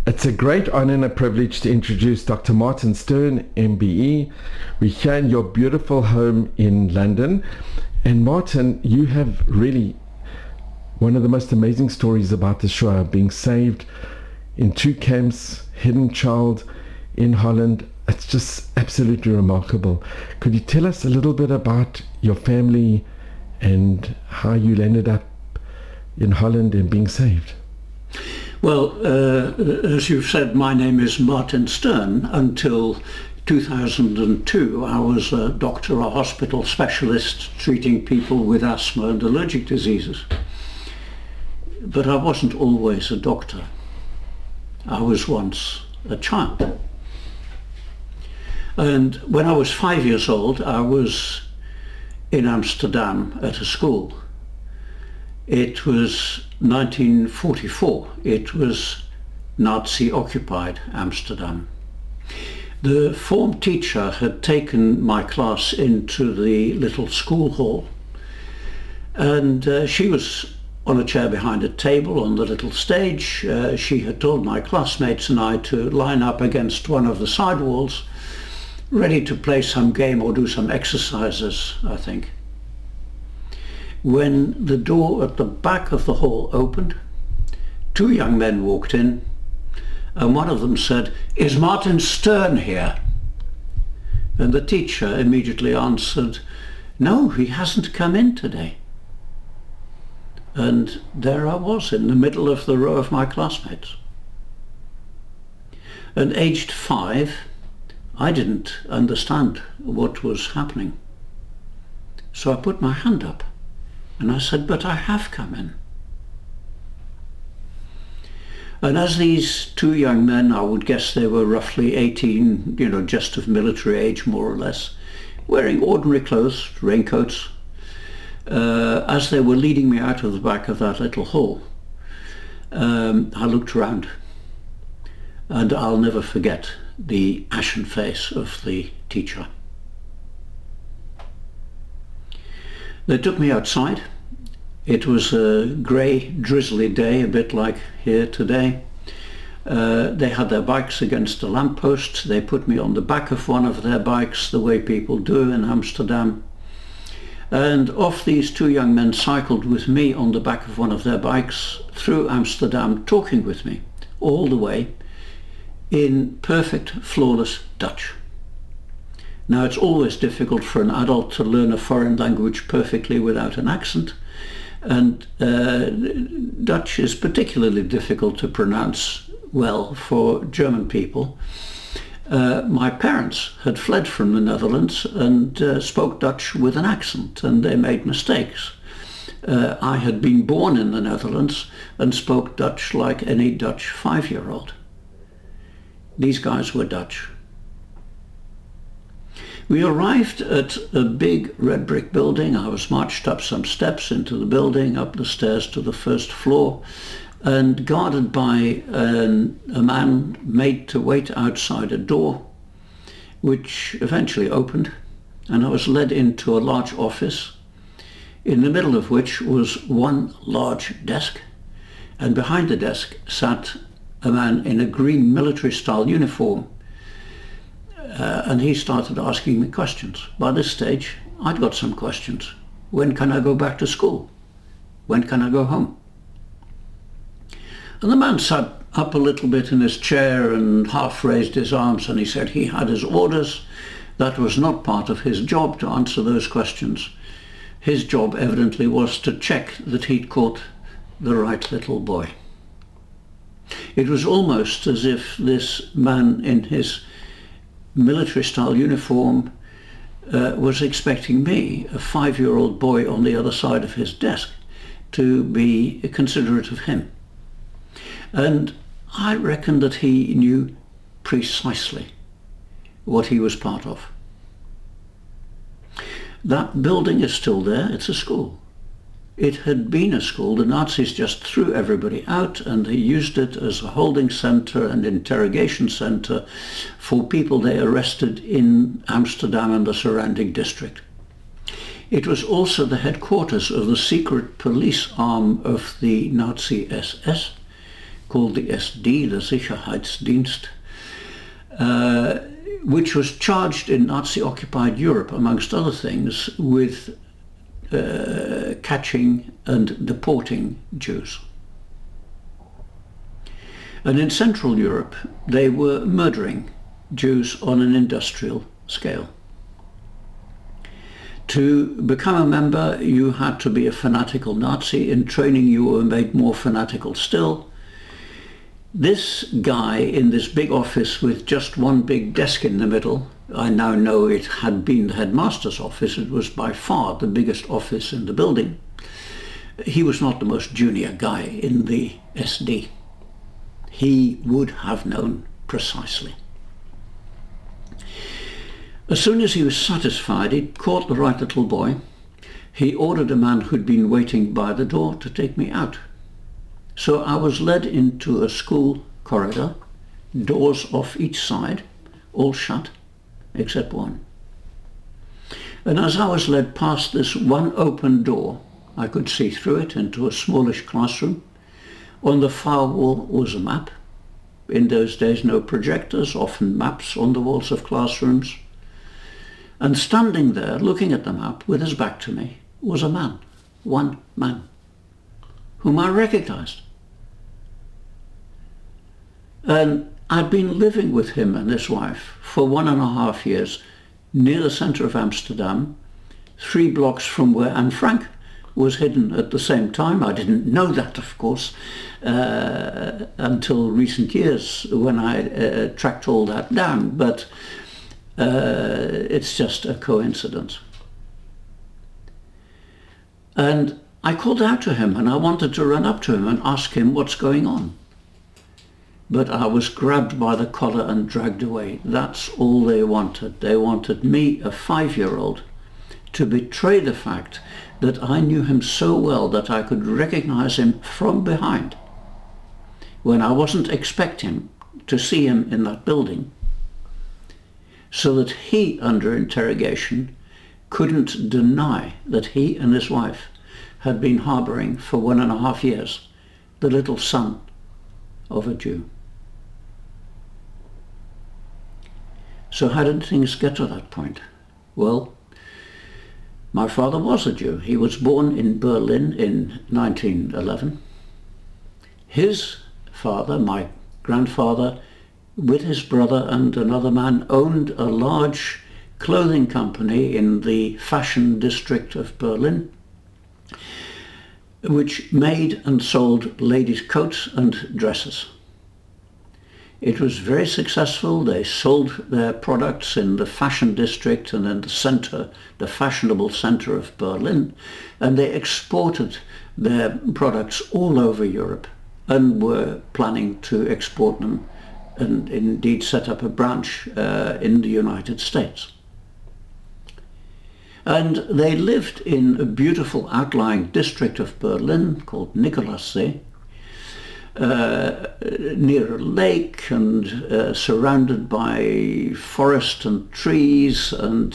It's a great honor and a privilege to introduce Dr. Martin Stern, MBE. We're here in your beautiful home in London. And Martin, you have really one of the most amazing stories about the Shoah, being saved in 2 camps, hidden child in Holland. It's just absolutely remarkable. Could you tell us a little bit about your family and how you ended up in Holland and being saved? Well, as you've said, my name is Martin Stern. Until 2002, I was a doctor, a hospital specialist treating people with asthma and allergic diseases. But I wasn't always a doctor. I was once a child. And when I was 5 years old, I was in Amsterdam at a school. It was 1944. It was Nazi-occupied Amsterdam. The form teacher had taken my class into the little school hall, and she was on a chair behind a table on the little stage. She had told my classmates and I to line up against one of the side walls, ready to play some game or do some exercises, I think. When the door at the back of the hall opened, 2 young men walked in, and one of them said, "Is Martin Stern here?" And the teacher immediately answered, "No, he hasn't come in today." And there I was in the middle of the row of my classmates. And aged 5, I didn't understand what was happening. So I put my hand up and I said, "But I have come in." And as these 2 young men, I would guess they were roughly 18, just of military age more or less, wearing ordinary clothes, raincoats, as they were leading me out of the back of that little hall, I looked around, and I'll never forget the ashen face of the teacher. They took me outside. It was a grey, drizzly day, a bit like here today. They had their bikes against a lamppost. They put me on the back of one of their bikes, the way people do in Amsterdam. And off these 2 young men cycled with me on the back of one of their bikes through Amsterdam, talking with me all the way in perfect, flawless Dutch. Now, it's always difficult for an adult to learn a foreign language perfectly without an accent, and Dutch is particularly difficult to pronounce well for German people. My parents had fled from the Netherlands and spoke Dutch with an accent, and they made mistakes. I had been born in the Netherlands and spoke Dutch like any Dutch 5-year-old. These guys were Dutch. We arrived at a big red brick building. I was marched up some steps into the building, up the stairs to the first floor, and guarded by a man made to wait outside a door, which eventually opened, and I was led into a large office, in the middle of which was one large desk, and behind the desk sat a man in a green military-style uniform, and he started asking me questions. By this stage, I'd got some questions. When can I go back to school? When can I go home? And the man sat up a little bit in his chair and half raised his arms, and he said he had his orders. That was not part of his job to answer those questions. His job evidently was to check that he'd caught the right little boy. It was almost as if this man in his military-style uniform was expecting me, a 5-year-old boy on the other side of his desk, to be considerate of him. And I reckon that he knew precisely what he was part of. That building is still there. It's a school. It had been a school. The Nazis just threw everybody out, and they used it as a holding center and interrogation center for people they arrested in Amsterdam and the surrounding district. It was also the headquarters of the secret police arm of the Nazi SS, called the SD, the Sicherheitsdienst, which was charged in Nazi-occupied Europe, amongst other things, with catching and deporting Jews. And in Central Europe, they were murdering Jews on an industrial scale. To become a member, you had to be a fanatical Nazi. In training, you were made more fanatical still. This guy in this big office with just one big desk in the middle, I now know it had been the headmaster's office. It was by far the biggest office in the building. He was not the most junior guy in the SD. He would have known precisely. As soon as he was satisfied he'd caught the right little boy, he ordered a man who'd been waiting by the door to take me out. So I was led into a school corridor, doors off each side, all shut, except one. And as I was led past this one open door, I could see through it into a smallish classroom. On the far wall was a map. In those days, no projectors, often maps on the walls of classrooms. And standing there, looking at the map, with his back to me, was a man, one man, whom I recognized. And I'd been living with him and his wife for 1.5 years near the center of Amsterdam, 3 blocks from where Anne Frank was hidden at the same time. I didn't know that, of course, until recent years when I tracked all that down, but it's just a coincidence. And I called out to him and I wanted to run up to him and ask him what's going on. But I was grabbed by the collar and dragged away. That's all they wanted. They wanted me, a 5-year-old, to betray the fact that I knew him so well that I could recognize him from behind when I wasn't expecting to see him in that building, so that he, under interrogation, couldn't deny that he and his wife had been harboring for 1.5 years the little son of a Jew. So how did things get to that point? Well, my father was a Jew. He was born in Berlin in 1911. His father, my grandfather, with his brother and another man, owned a large clothing company in the fashion district of Berlin, which made and sold ladies' coats and dresses. It was very successful. They sold their products in the fashion district and in the center, the fashionable center of Berlin, and they exported their products all over Europe and were planning to export them and indeed set up a branch in the United States. And they lived in a beautiful outlying district of Berlin called Nikolassee, near a lake and surrounded by forest and trees and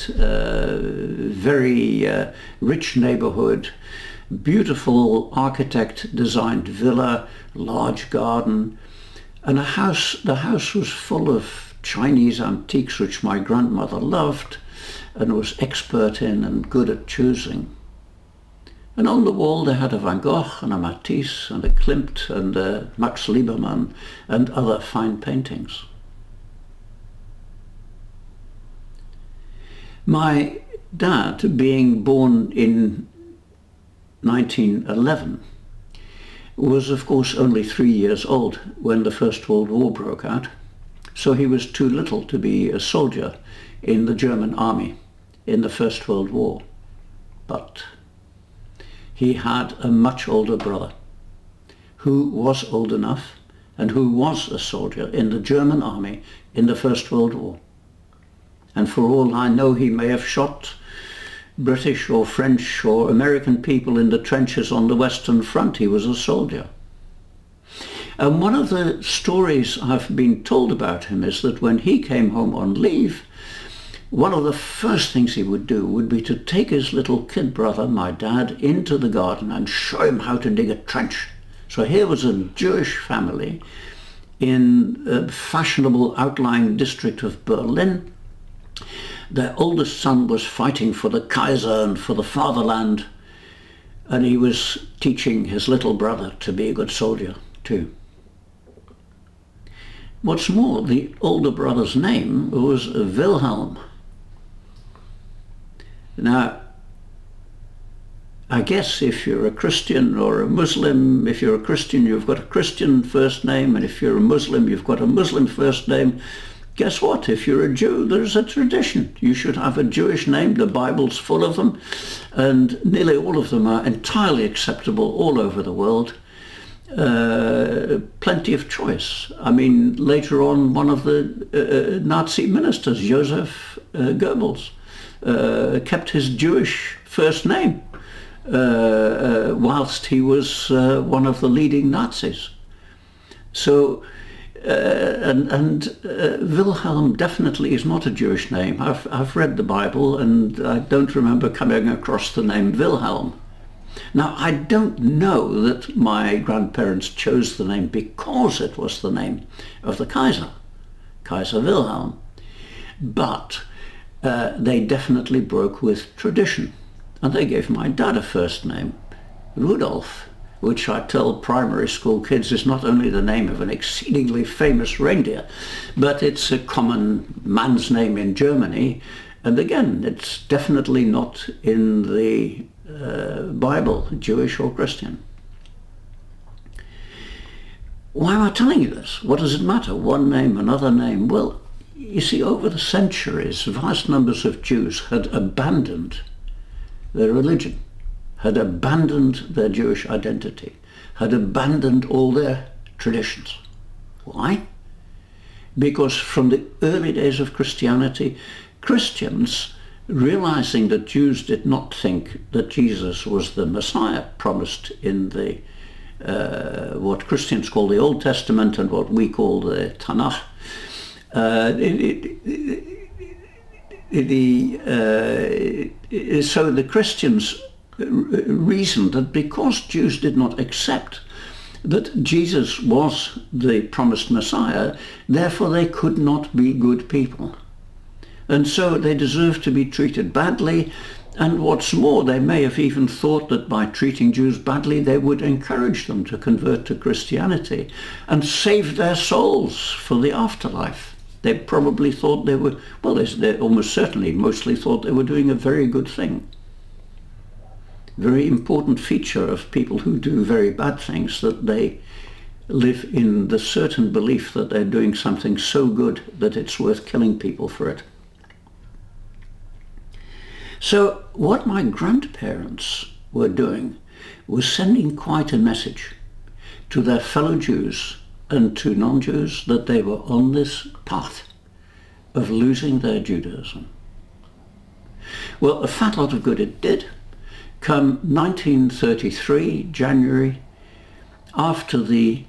very rich neighborhood, beautiful architect designed villa, large garden, and a house. The house was full of Chinese antiques which my grandmother loved and was expert in and good at choosing. And on the wall they had a Van Gogh and a Matisse and a Klimt and a Max Liebermann and other fine paintings. My dad, being born in 1911, was of course only 3 years old when the First World War broke out, so he was too little to be a soldier in the German army in the First World War. But he had a much older brother who was old enough and who was a soldier in the German army in the First World War. And for all I know, he may have shot British or French or American people in the trenches on the Western Front. He was a soldier. And one of the stories I've been told about him is that when he came home on leave, one of the first things he would do would be to take his little kid brother, my dad, into the garden and show him how to dig a trench So here was a Jewish family in a fashionable outlying district of Berlin. Their oldest son was fighting for the Kaiser and for the fatherland, and he was teaching his little brother to be a good soldier too. What's more, the older brother's name was Wilhelm. Now, I guess if you're a Christian or a Muslim, if you're a Christian, you've got a Christian first name, and if you're a Muslim, you've got a Muslim first name. Guess what? If you're a Jew, there's a tradition. You should have a Jewish name. The Bible's full of them, and nearly all of them are entirely acceptable all over the world. Plenty of choice. I mean, later on, one of the Nazi ministers, Joseph Goebbels, kept his Jewish first name whilst he was one of the leading Nazis. So, Wilhelm definitely is not a Jewish name. I've read the Bible, and I don't remember coming across the name Wilhelm. Now, I don't know that my grandparents chose the name because it was the name of the Kaiser, Kaiser Wilhelm, but they definitely broke with tradition, and they gave my dad a first name, Rudolf, which I tell primary school kids is not only the name of an exceedingly famous reindeer, but it's a common man's name in Germany, and again, it's definitely not in the Bible, Jewish or Christian. Why am I telling you this? What does it matter? One name, another name? Well, you see, over the centuries, vast numbers of Jews had abandoned their religion, had abandoned their Jewish identity, had abandoned all their traditions. Why? Because from the early days of Christianity, Christians, realizing that Jews did not think that Jesus was the Messiah promised in the what Christians call the Old Testament and what we call the Tanakh, so the Christians reasoned that because Jews did not accept that Jesus was the promised Messiah, therefore they could not be good people. And so they deserved to be treated badly, and what's more, they may have even thought that by treating Jews badly they would encourage them to convert to Christianity and save their souls for the afterlife. They probably thought they were, well, they almost certainly mostly thought they were doing a very good thing. Very important feature of people who do very bad things, that they live in the certain belief that they're doing something so good that it's worth killing people for it. So what my grandparents were doing was sending quite a message to their fellow Jews and to non-Jews that they were on this path of losing their Judaism. Well, a fat lot of good it did. Come 1933, January, after the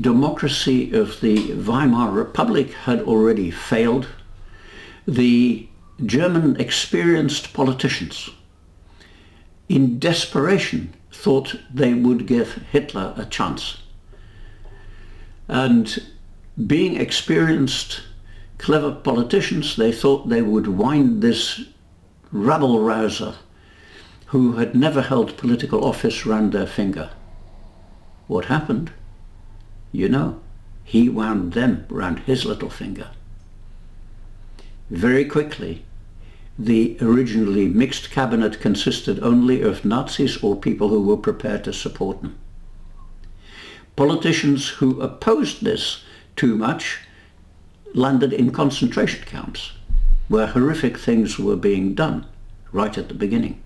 democracy of the Weimar Republic had already failed, the German experienced politicians, in desperation, thought they would give Hitler a chance. And being experienced, clever politicians, they thought they would wind this rabble-rouser who had never held political office round their finger. What happened? You know, he wound them round his little finger. Very quickly, the originally mixed cabinet consisted only of Nazis or people who were prepared to support them. Politicians who opposed this too much landed in concentration camps, where horrific things were being done right at the beginning.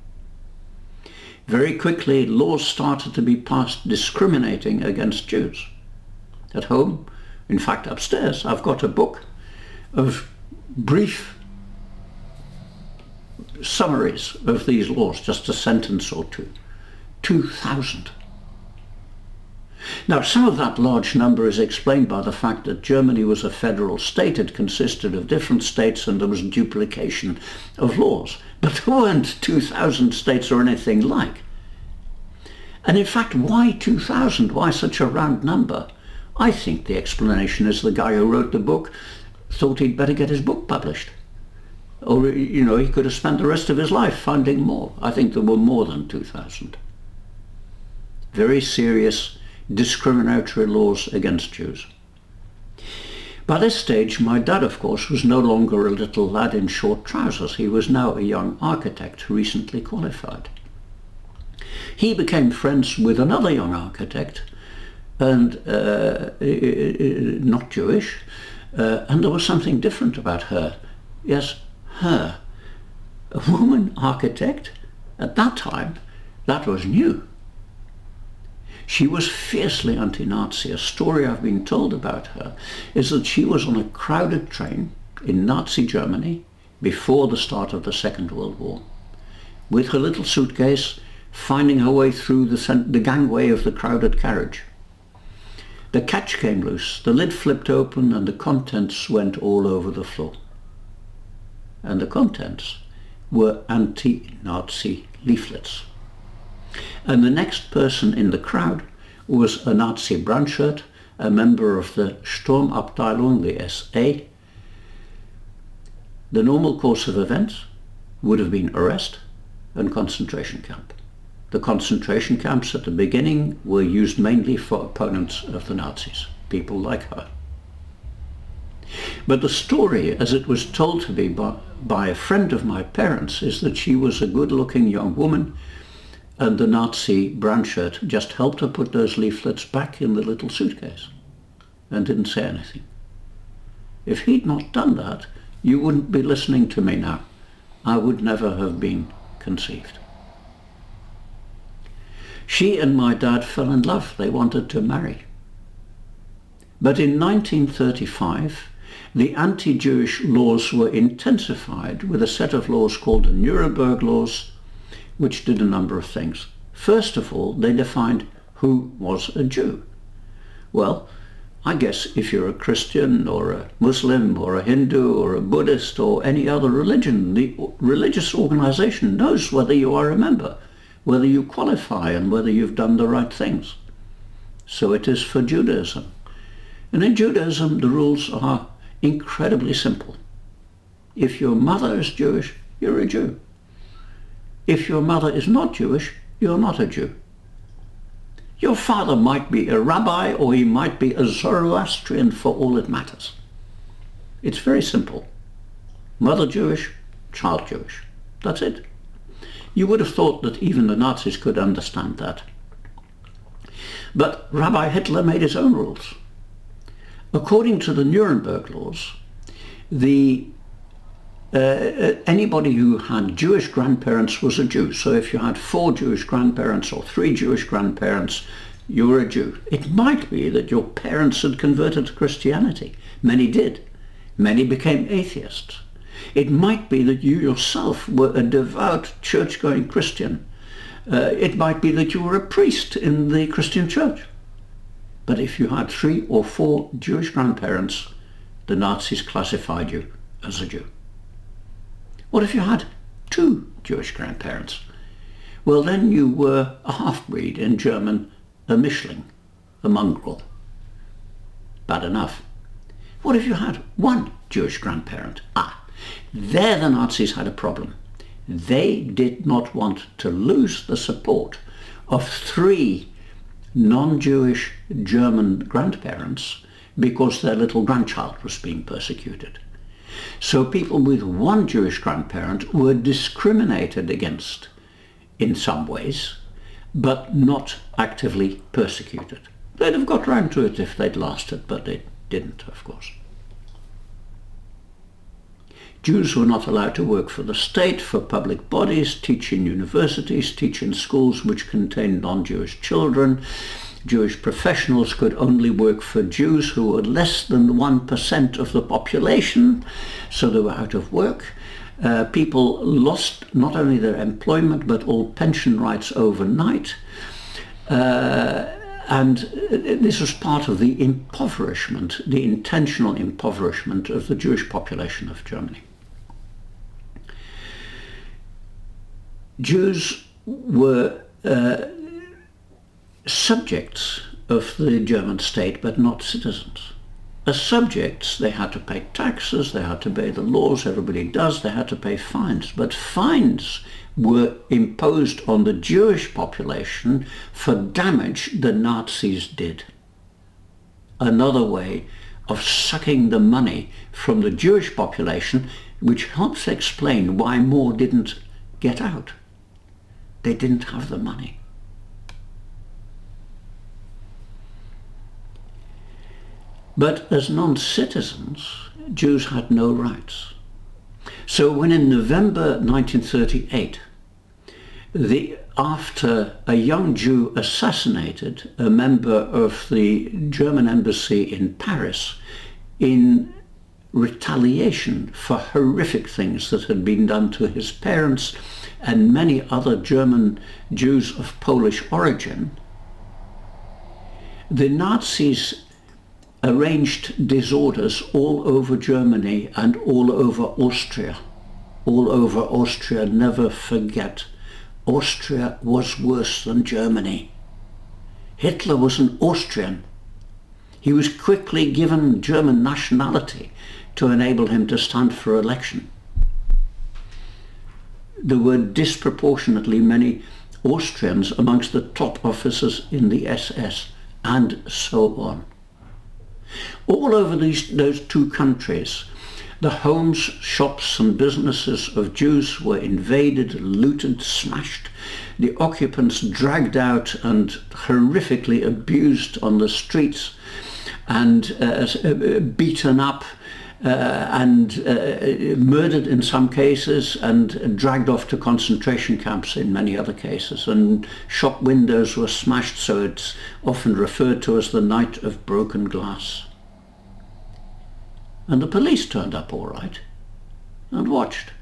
Very quickly, laws started to be passed discriminating against Jews. At home, in fact upstairs, I've got a book of brief summaries of these laws, just a sentence or two. 2,000. Now, some of that large number is explained by the fact that Germany was a federal state. It consisted of different states and there was duplication of laws. But there weren't 2,000 states or anything like. And in fact, why 2000? Why such a round number? I think the explanation is the guy who wrote the book thought he'd better get his book published. Or, you know, he could have spent the rest of his life finding more. I think there were more than 2000. Very serious discriminatory laws against Jews. By this stage, my dad, of course, was no longer a little lad in short trousers. He was now a young architect, recently qualified. He became friends with another young architect, and not Jewish, and there was something different about her. Yes, her. A woman architect? At that time, that was new. She was fiercely anti-Nazi. A story I've been told about her is that she was on a crowded train in Nazi Germany before the start of the Second World War, with her little suitcase, finding her way through the gangway of the crowded carriage. The catch came loose, the lid flipped open, and the contents went all over the floor. And the contents were anti-Nazi leaflets. And the next person in the crowd was a Nazi Brandshirt, a member of the Sturmabteilung, the SA. The normal course of events would have been arrest and concentration camp. The concentration camps at the beginning were used mainly for opponents of the Nazis, people like her. But the story, as it was told to me by a friend of my parents, is that she was a good-looking young woman, and the Nazi Brandshirt just helped her put those leaflets back in the little suitcase and didn't say anything. If he'd not done that, you wouldn't be listening to me now. I would never have been conceived. She and my dad fell in love. They wanted to marry. But in 1935, the anti-Jewish laws were intensified with a set of laws called the Nuremberg laws, which did a number of things. First of all, they defined who was a Jew. Well, I guess if you're a Christian or a Muslim or a Hindu or a Buddhist or any other religion, the religious organization knows whether you are a member, whether you qualify, and whether you've done the right things. So it is for Judaism. And in Judaism, the rules are incredibly simple. If your mother is Jewish, you're a Jew. If your mother is not Jewish, you're not a Jew. Your father might be a rabbi, or he might be a Zoroastrian, for all it matters. It's very simple. Mother Jewish, child Jewish. That's it. You would have thought that even the Nazis could understand that. But Rabbi Hitler made his own rules. According to the Nuremberg laws, anybody who had Jewish grandparents was a Jew. So if you had 4 Jewish grandparents or 3 Jewish grandparents, you were a Jew. It might be that your parents had converted to Christianity. Many did. Many became atheists. It might be that you yourself were a devout church-going Christian. It might be that you were a priest in the Christian church. But if you had 3 or 4 Jewish grandparents, the Nazis classified you as a Jew. What if you had 2 Jewish grandparents? Well, then you were a half-breed, in German, a Mischling, a mongrel. Bad enough. What if you had 1 Jewish grandparent? There the Nazis had a problem. They did not want to lose the support of 3 non-Jewish German grandparents because their little grandchild was being persecuted. So people with 1 Jewish grandparent were discriminated against in some ways, but not actively persecuted. They'd have got round to it if they'd lasted, but they didn't, of course. Jews were not allowed to work for the state, for public bodies, teach in universities, teach in schools which contained non-Jewish children. Jewish professionals could only work for Jews who were less than 1% of the population, so they were out of work. People lost not only their employment but all pension rights overnight. And this was part of the impoverishment, the intentional impoverishment of the Jewish population of Germany. Jews were subjects of the German state, but not citizens. As subjects, they had to pay taxes, they had to obey the laws, everybody does, they had to pay fines. But fines were imposed on the Jewish population for damage the Nazis did. Another way of sucking the money from the Jewish population, which helps explain why more didn't get out. They didn't have the money. But as non-citizens, Jews had no rights. So when in November 1938, after a young Jew assassinated a member of the German embassy in Paris in retaliation for horrific things that had been done to his parents and many other German Jews of Polish origin, the Nazis arranged disorders all over Germany and all over Austria. All over Austria, never forget, Austria was worse than Germany. Hitler was an Austrian. He was quickly given German nationality to enable him to stand for election. There were disproportionately many Austrians amongst the top officers in the SS, and so on. All over those two countries, the homes, shops and businesses of Jews were invaded, looted, smashed, the occupants dragged out and horrifically abused on the streets and beaten up and murdered in some cases and dragged off to concentration camps in many other cases. And shop windows were smashed, so it's often referred to as the night of broken glass. And the police turned up all right and watched,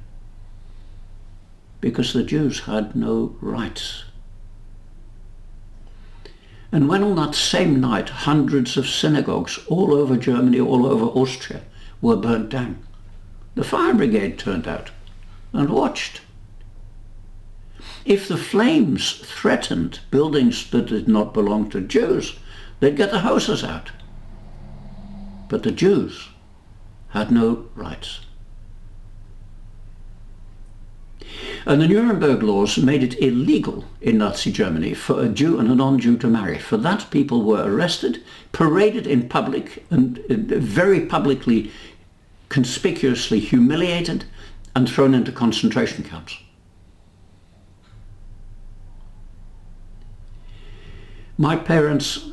because the Jews had no rights. And when on that same night hundreds of synagogues all over Germany, all over Austria, were burnt down, the fire brigade turned out and watched. If the flames threatened buildings that did not belong to Jews, they'd get the hoses out. But the Jews had no rights. And the Nuremberg laws made it illegal in Nazi Germany for a Jew and a non-Jew to marry. For that, people were arrested, paraded in public, and very publicly, conspicuously humiliated and thrown into concentration camps. My parents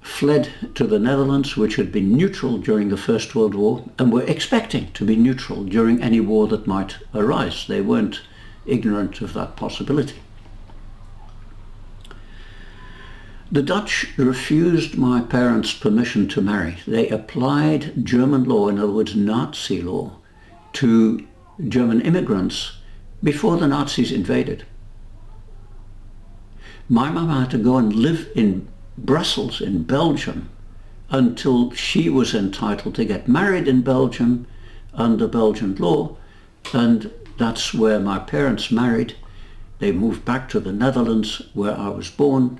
fled to the Netherlands, which had been neutral during the First World War, and were expecting to be neutral during any war that might arise. They weren't ignorant of that possibility. The Dutch refused my parents' permission to marry. They applied German law, in other words Nazi law, to German immigrants before the Nazis invaded. My mum had to go and live in Brussels, in Belgium, until she was entitled to get married in Belgium under Belgian law, and that's where my parents married. They moved back to the Netherlands, where I was born.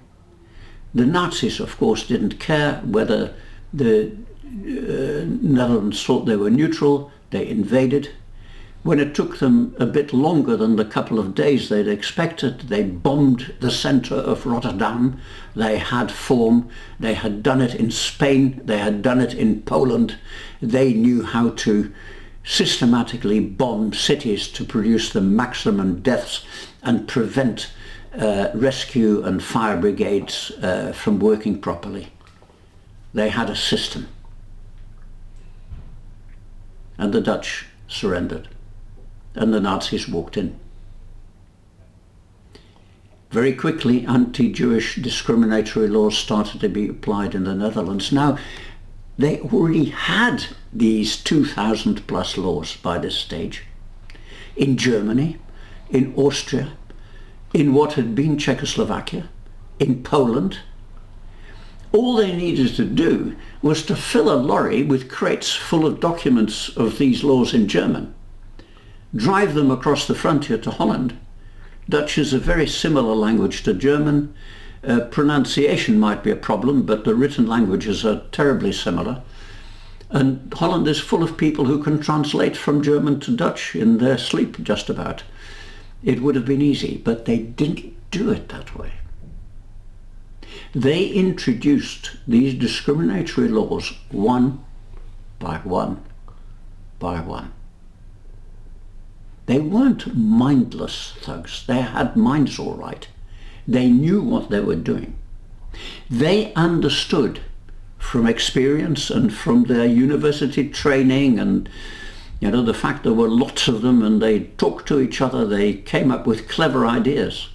The Nazis, of course, didn't care whether the Netherlands thought they were neutral. They invaded. When it took them a bit longer than the couple of days they'd expected, they bombed the centre of Rotterdam. They had form. They had done it in Spain. They had done it in Poland. They knew how to systematically bomb cities to produce the maximum deaths and prevent rescue and fire brigades from working properly. They had a system. And the Dutch surrendered. And the Nazis walked in. Very quickly, anti-Jewish discriminatory laws started to be applied in the Netherlands. Now, they already had these 2,000 plus laws by this stage. In Germany, in Austria, in what had been Czechoslovakia, in Poland. All they needed to do was to fill a lorry with crates full of documents of these laws in German, drive them across the frontier to Holland. Dutch is a very similar language to German. Pronunciation might be a problem, but the written languages are terribly similar. And Holland is full of people who can translate from German to Dutch in their sleep, just about. It would have been easy, but they didn't do it that way. They introduced these discriminatory laws one by one by one. They weren't mindless thugs. They had minds all right. They knew what they were doing. They understood from experience and from their university training, and the fact there were lots of them and they talked to each other, they came up with clever ideas.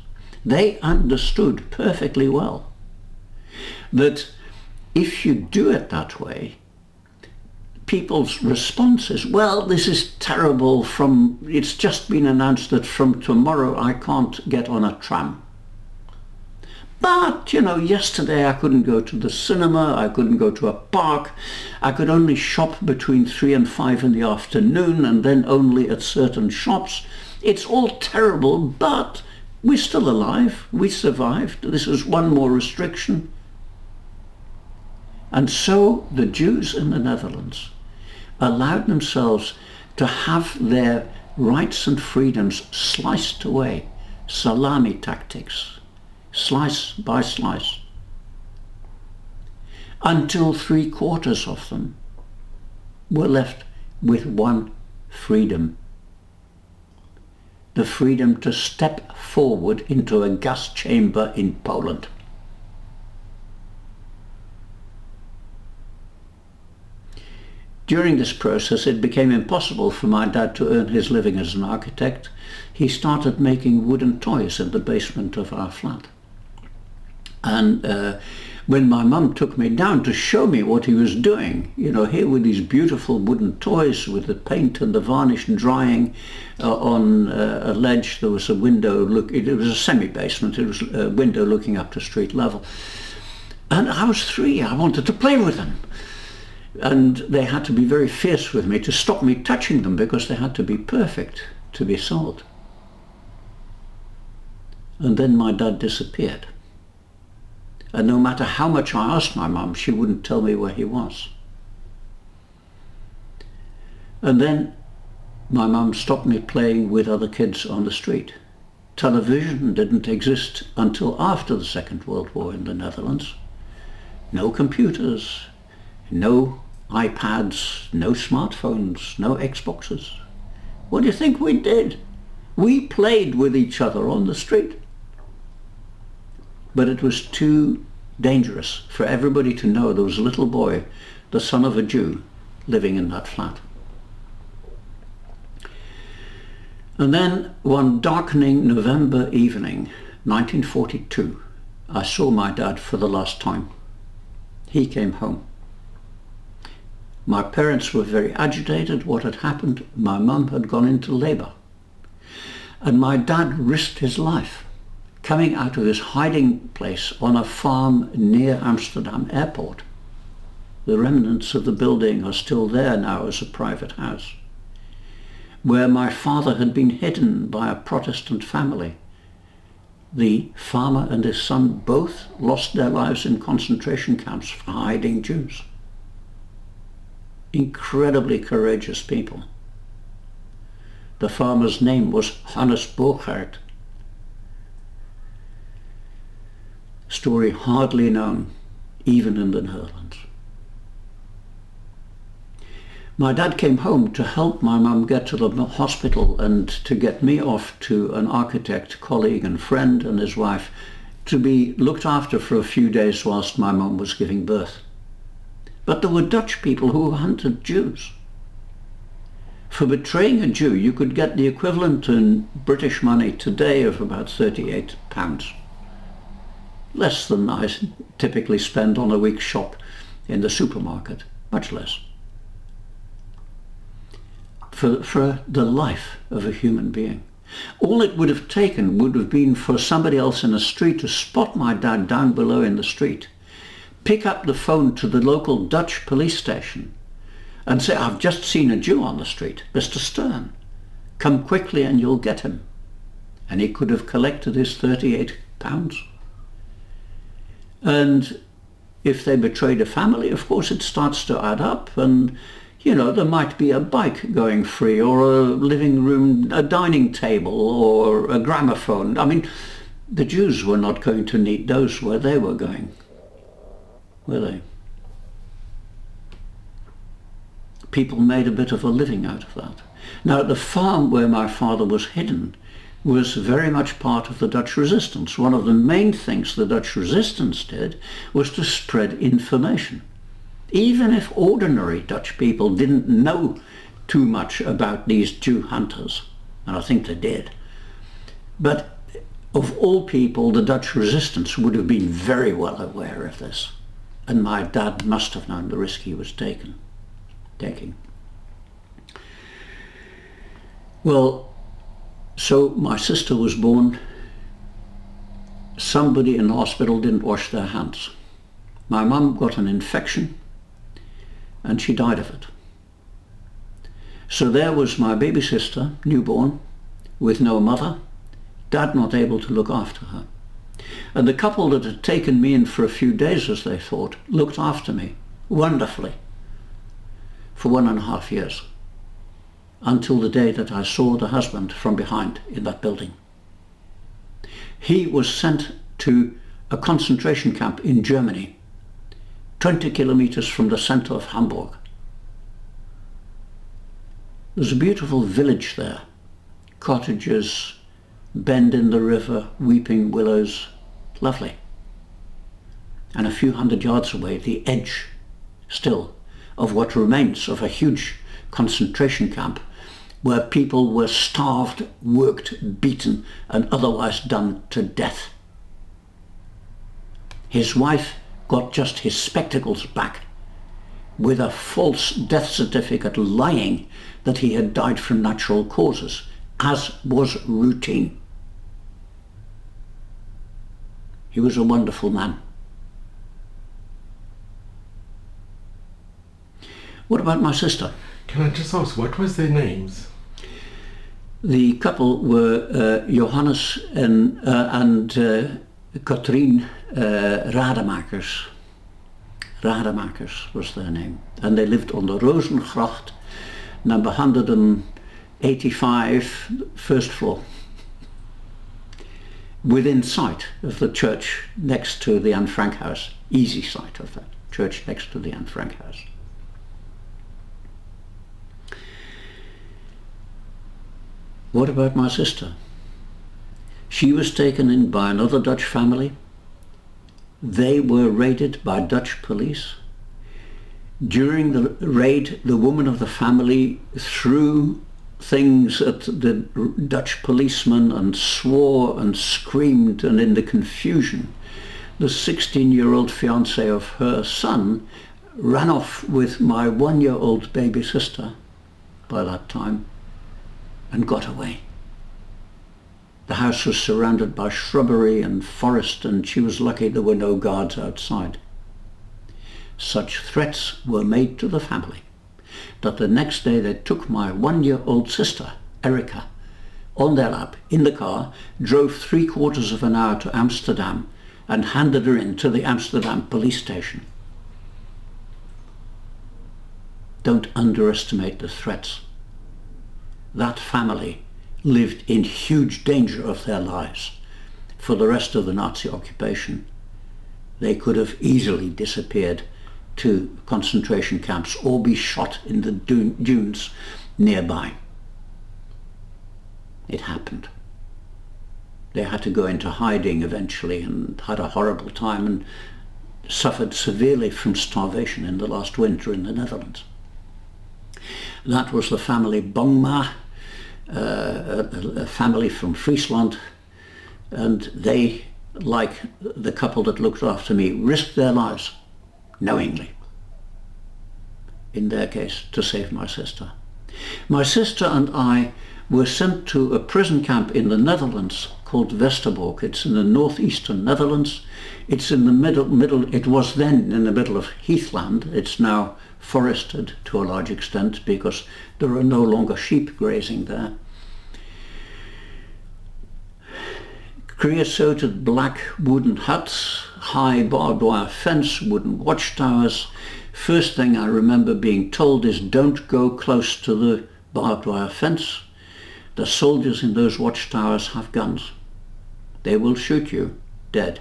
They understood perfectly well that if you do it that way, people's response is, well, this is terrible, it's just been announced that from tomorrow I can't get on a tram. But, yesterday I couldn't go to the cinema, I couldn't go to a park, I could only shop between 3 and 5 in the afternoon, and then only at certain shops. It's all terrible, but we're still alive, we survived, this is one more restriction. And so the Jews in the Netherlands allowed themselves to have their rights and freedoms sliced away, salami tactics, slice by slice, until 3/4 of them were left with one freedom: the freedom to step forward into a gas chamber in Poland. During this process, it became impossible for my dad to earn his living as an architect. He started making wooden toys in the basement of our flat. And when my mum took me down to show me what he was doing, here were these beautiful wooden toys with the paint and the varnish drying on a ledge. There was a window, it was a semi-basement, it was a window looking up to street level. And I was 3, I wanted to play with them. And they had to be very fierce with me to stop me touching them, because they had to be perfect to be sold. And then my dad disappeared. And no matter how much I asked my mum, she wouldn't tell me where he was. And then my mum stopped me playing with other kids on the street. Television didn't exist until after the Second World War in the Netherlands. No computers, no iPads, no smartphones, no Xboxes. What do you think we did? We played with each other on the street. But it was too dangerous for everybody to know there was a little boy, the son of a Jew, living in that flat. And then one darkening November evening, 1942, I saw my dad for the last time. He came home. My parents were very agitated. What had happened? My mum had gone into labour. And my dad risked his life coming out of his hiding place on a farm near Amsterdam airport. The remnants of the building are still there now as a private house, where my father had been hidden by a Protestant family. The farmer and his son both lost their lives in concentration camps for hiding Jews. Incredibly courageous people. The farmer's name was Hannes Bogaert. Story hardly known, even in the Netherlands. My dad came home to help my mum get to the hospital and to get me off to an architect, colleague and friend, and his wife, to be looked after for a few days whilst my mum was giving birth. But there were Dutch people who hunted Jews. For betraying a Jew, you could get the equivalent in British money today of about £38. Less than I typically spend on a week's shop in the supermarket, much less. For the life of a human being. All it would have taken would have been for somebody else in the street to spot my dad down below in the street, pick up the phone to the local Dutch police station and say, "I've just seen a Jew on the street, Mr. Stern. Come quickly and you'll get him." And he could have collected his £38. And if they betrayed a family, of course it starts to add up, and there might be a bike going free, or a living room, a dining table, or a gramophone. I mean, the Jews were not going to need those where they were going, were they? People made a bit of a living out of that. Now, the farm where my father was hidden was very much part of the Dutch resistance. One of the main things the Dutch resistance did was to spread information. Even if ordinary Dutch people didn't know too much about these Jew hunters, and I think they did, but of all people, the Dutch resistance would have been very well aware of this, and my dad must have known the risk he was taking. Well, so my sister was born. Somebody in the hospital didn't wash their hands. My mum got an infection and she died of it. So there was my baby sister, newborn, with no mother, dad not able to look after her. And the couple that had taken me in for a few days, as they thought, looked after me wonderfully for 1.5 years, until the day that I saw the husband from behind in that building. He was sent to a concentration camp in Germany, 20 kilometers from the center of Hamburg. There's a beautiful village there, cottages, bend in the river, weeping willows, lovely. And a few hundred yards away, the edge still of what remains of a huge concentration camp where people were starved, worked, beaten, and otherwise done to death. His wife got just his spectacles back with a false death certificate lying that he had died from natural causes, as was routine. He was a wonderful man. What about my sister? Can I just ask, what was their names? The couple were Johannes and Katrien Rademakers. Rademakers was their name. And they lived on the Rozengracht, number 185, first floor, within sight of the church next to the Anne Frank house, easy sight of that church next to the Anne Frank house. What about my sister? She was taken in by another Dutch family. They were raided by Dutch police. During the raid, the woman of the family threw things at the Dutch policeman and swore and screamed, and in the confusion, the 16-year-old fiancé of her son ran off with my 1-year-old baby sister by that time and got away. The house was surrounded by shrubbery and forest, and she was lucky there were no guards outside. Such threats were made to the family that the next day they took my 1-year-old sister, Erica, on their lap in the car, drove 3/4 of an hour to Amsterdam and handed her in to the Amsterdam police station. Don't underestimate the threats. That family lived in huge danger of their lives for the rest of the Nazi occupation. They could have easily disappeared to concentration camps or be shot in the dunes nearby. It happened. They had to go into hiding eventually and had a horrible time and suffered severely from starvation in the last winter in the Netherlands. That was the family Bongma, a family from Friesland, and they, like the couple that looked after me, risked their lives knowingly, in their case, to save my sister. My sister and I were sent to a prison camp in the Netherlands called Westerbork. It's in the northeastern Netherlands. It's in the middle. It was then in the middle of heathland. It's now forested to a large extent because there are no longer sheep grazing there. creosoted black wooden huts, high barbed wire fence, wooden watchtowers. First thing I remember being told is don't go close to the barbed wire fence. The soldiers in those watchtowers have guns. They will shoot you dead.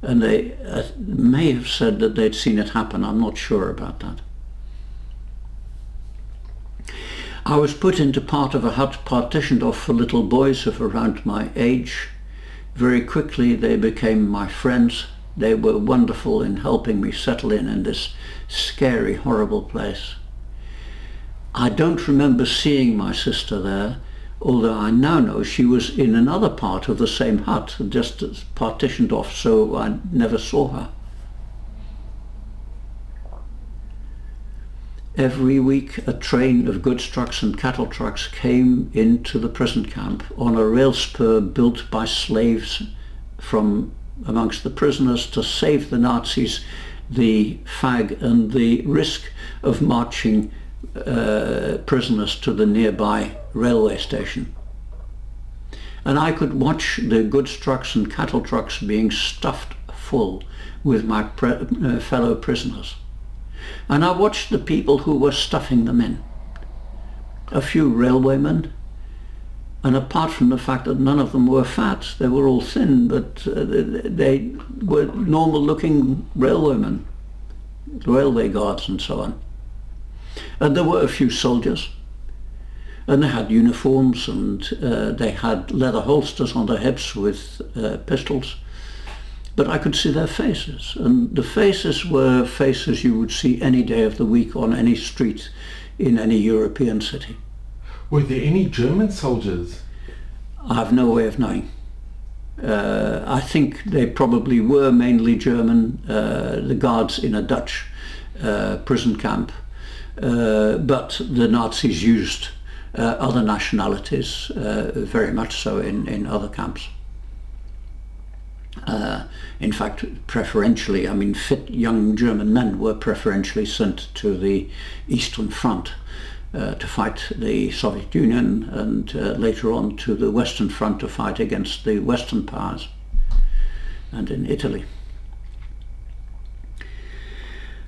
And they may have said that they'd seen it happen. I'm not sure about that. I was put into part of a hut partitioned off for little boys of around my age. Very quickly they became my friends. They were wonderful in helping me settle in this scary, horrible place. I don't remember seeing my sister there, although I now know she was in another part of the same hut, just partitioned off, so I never saw her. Every week a train of goods trucks and cattle trucks came into the prison camp on a rail spur built by slaves from amongst the prisoners to save the Nazis the fag and the risk of marching prisoners to the nearby railway station. And I could watch the goods trucks and cattle trucks being stuffed full with my fellow prisoners. And I watched the people who were stuffing them in. A few railwaymen, and apart from the fact that none of them were fat, they were all thin, but they were normal looking railwaymen, railway guards and so on. And there were a few soldiers, and they had uniforms, and they had leather holsters on their hips with pistols. But I could see their faces, and the faces were faces you would see any day of the week on any street in any European city. Were there any German soldiers? I have no way of knowing. I think they probably were mainly German, the guards in a Dutch prison camp, but the Nazis used other nationalities very much so in other camps. In fact, preferentially, I mean, fit young German men were preferentially sent to the Eastern Front to fight the Soviet Union, and later on to the Western Front to fight against the Western powers, and in Italy.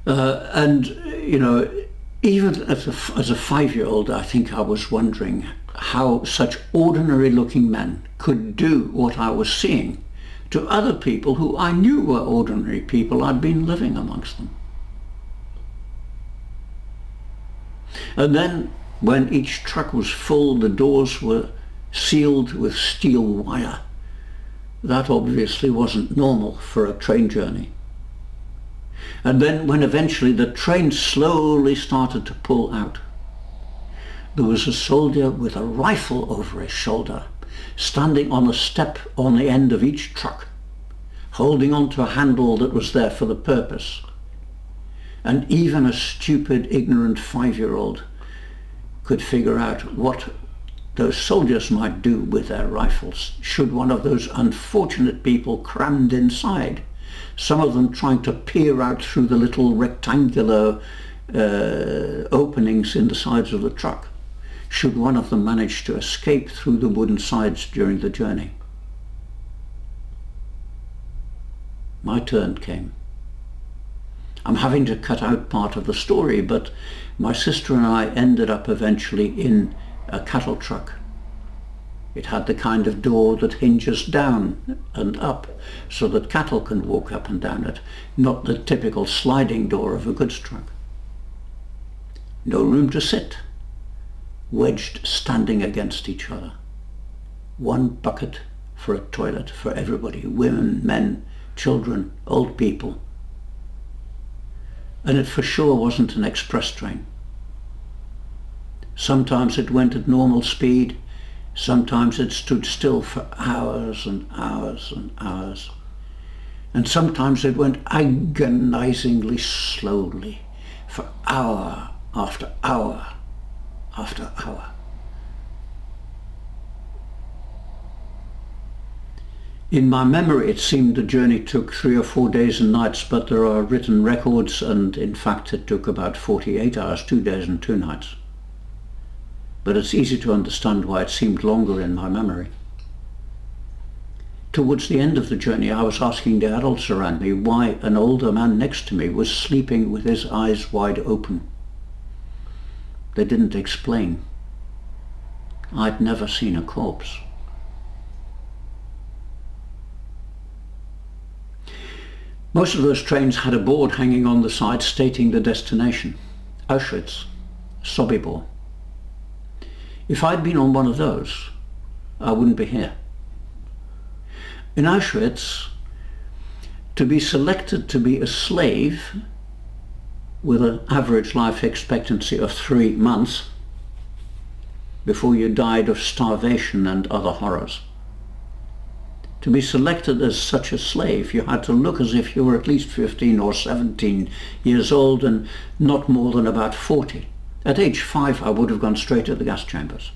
And, you know, even as a 5-year-old, I think I was wondering how such ordinary looking men could do what I was seeing to other people who I knew were ordinary people. I'd been living amongst them. And then when each truck was full, the doors were sealed with steel wire. That obviously wasn't normal for a train journey. And then when eventually the train slowly started to pull out, there was a soldier with a rifle over his shoulder, standing on a step on the end of each truck, holding onto a handle that was there for the purpose. And even a stupid, ignorant 5-year-old could figure out what those soldiers might do with their rifles should one of those unfortunate people crammed inside, some of them trying to peer out through the little rectangular openings in the sides of the truck, should one of them manage to escape through the wooden sides during the journey. My turn came. I'm having to cut out part of the story, but my sister and I ended up eventually in a cattle truck. It had the kind of door that hinges down and up so that cattle can walk up and down it, not the typical sliding door of a goods truck. No room to sit, wedged standing against each other. One bucket for a toilet for everybody, women, men, children, old people. And it for sure wasn't an express train. Sometimes it went at normal speed, sometimes it stood still for hours and hours and hours, and sometimes it went agonizingly slowly for hour after hour after hour. In my memory, it seemed the journey took 3 or 4 days and nights, but there are written records, and in fact it took about 48 hours, 2 days and 2 nights. But it's easy to understand why it seemed longer in my memory. towards the end of the journey, I was asking the adults around me why an older man next to me was sleeping with his eyes wide open. They didn't explain. I'd never seen a corpse. Most of those trains had a board hanging on the side stating the destination: Auschwitz, Sobibor. If I'd been on one of those, I wouldn't be here. In Auschwitz, to be selected to be a slave with an average life expectancy of 3 months before you died of starvation and other horrors. To be selected as such a slave, you had to look as if you were at least 15 or 17 years old and not more than about 40. At age 5, I would have gone straight to the gas chambers.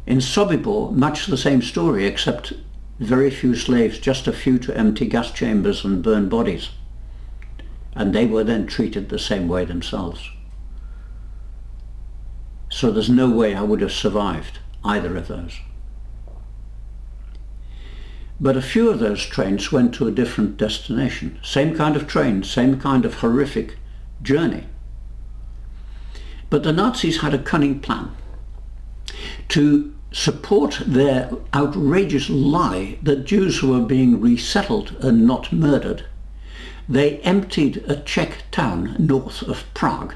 In Sobibor, much the same story, except very few slaves, just a few to empty gas chambers and burn bodies. And they were then treated the same way themselves. So there's no way I would have survived either of those. But a few of those trains went to a different destination. Same kind of train, same kind of horrific journey. But the Nazis had a cunning plan to support their outrageous lie that Jews were being resettled and not murdered. They emptied a Czech town north of Prague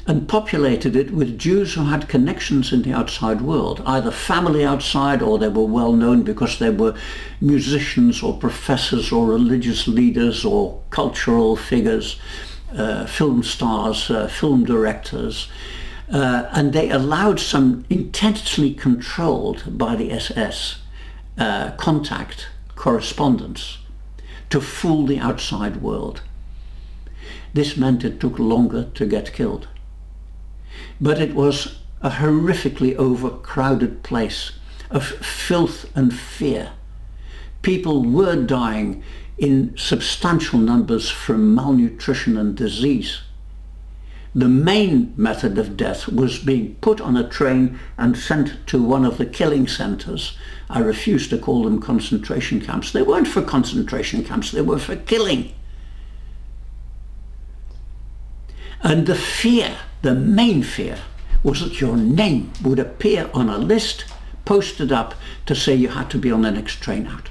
and populated it with Jews who had connections in the outside world, either family outside, or they were well known because they were musicians or professors or religious leaders or cultural figures, film stars, film directors. And they allowed some intensely controlled by the SS contact correspondence to fool the outside world. This meant it took longer to get killed. But it was a horrifically overcrowded place of filth and fear. People were dying in substantial numbers from malnutrition and disease. The main method of death was being put on a train and sent to one of the killing centers. I refuse to call them concentration camps. They weren't for concentration camps, they were for killing. And the fear, the main fear, was that your name would appear on a list posted up to say you had to be on the next train out.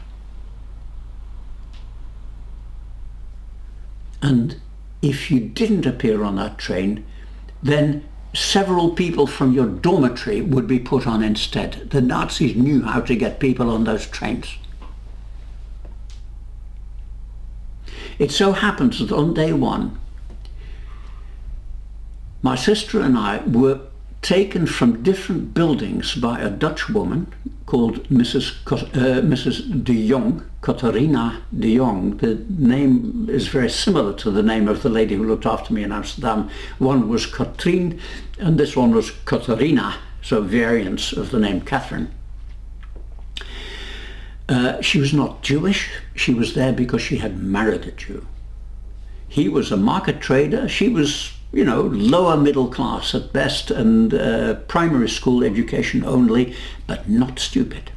And if you didn't appear on that train, then several people from your dormitory would be put on instead. The Nazis knew how to get people on those trains. It so happens that on day one, my sister and I were taken from different buildings by a Dutch woman called Mrs. de Jong, Catharina de Jong. The name is very similar to the name of the lady who looked after me in Amsterdam. One was Katrien and this one was Catharina, so variants of the name Catherine. She was not Jewish. She was there because she had married a Jew. He was a market trader. She was, you know, lower middle class at best and primary school education only, but not stupid.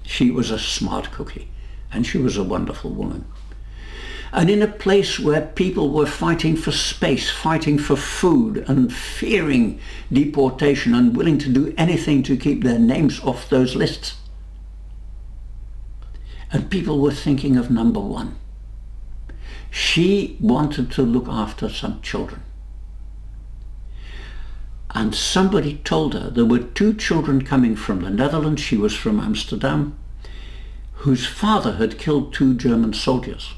She was a smart cookie and she was a wonderful woman. And in a place where people were fighting for space, fighting for food and fearing deportation and willing to do anything to keep their names off those lists. And people were thinking of number one. She wanted to look after some children. And somebody told her there were 2 children coming from the Netherlands, she was from Amsterdam, whose father had killed 2 German soldiers.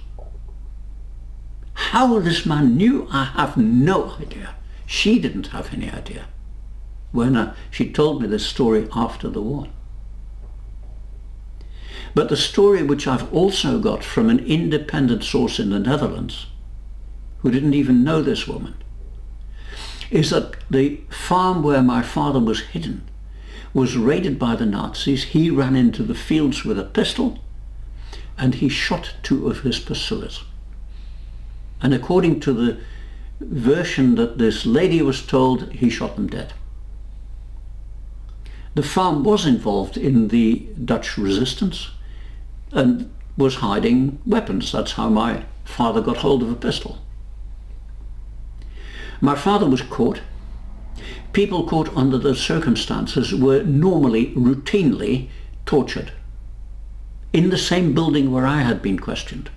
How this man knew, I have no idea. She didn't have any idea. When she told me this story after the war. But the story which I've also got from an independent source in the Netherlands, who didn't even know this woman, is that the farm where my father was hidden was raided by the Nazis. He ran into the fields with a pistol and he shot 2 of his pursuers. And according to the version that this lady was told, he shot them dead. The farm was involved in the Dutch resistance and was hiding weapons. That's how my father got hold of a pistol. My father was caught. People caught under those circumstances were normally, routinely tortured in the same building where I had been questioned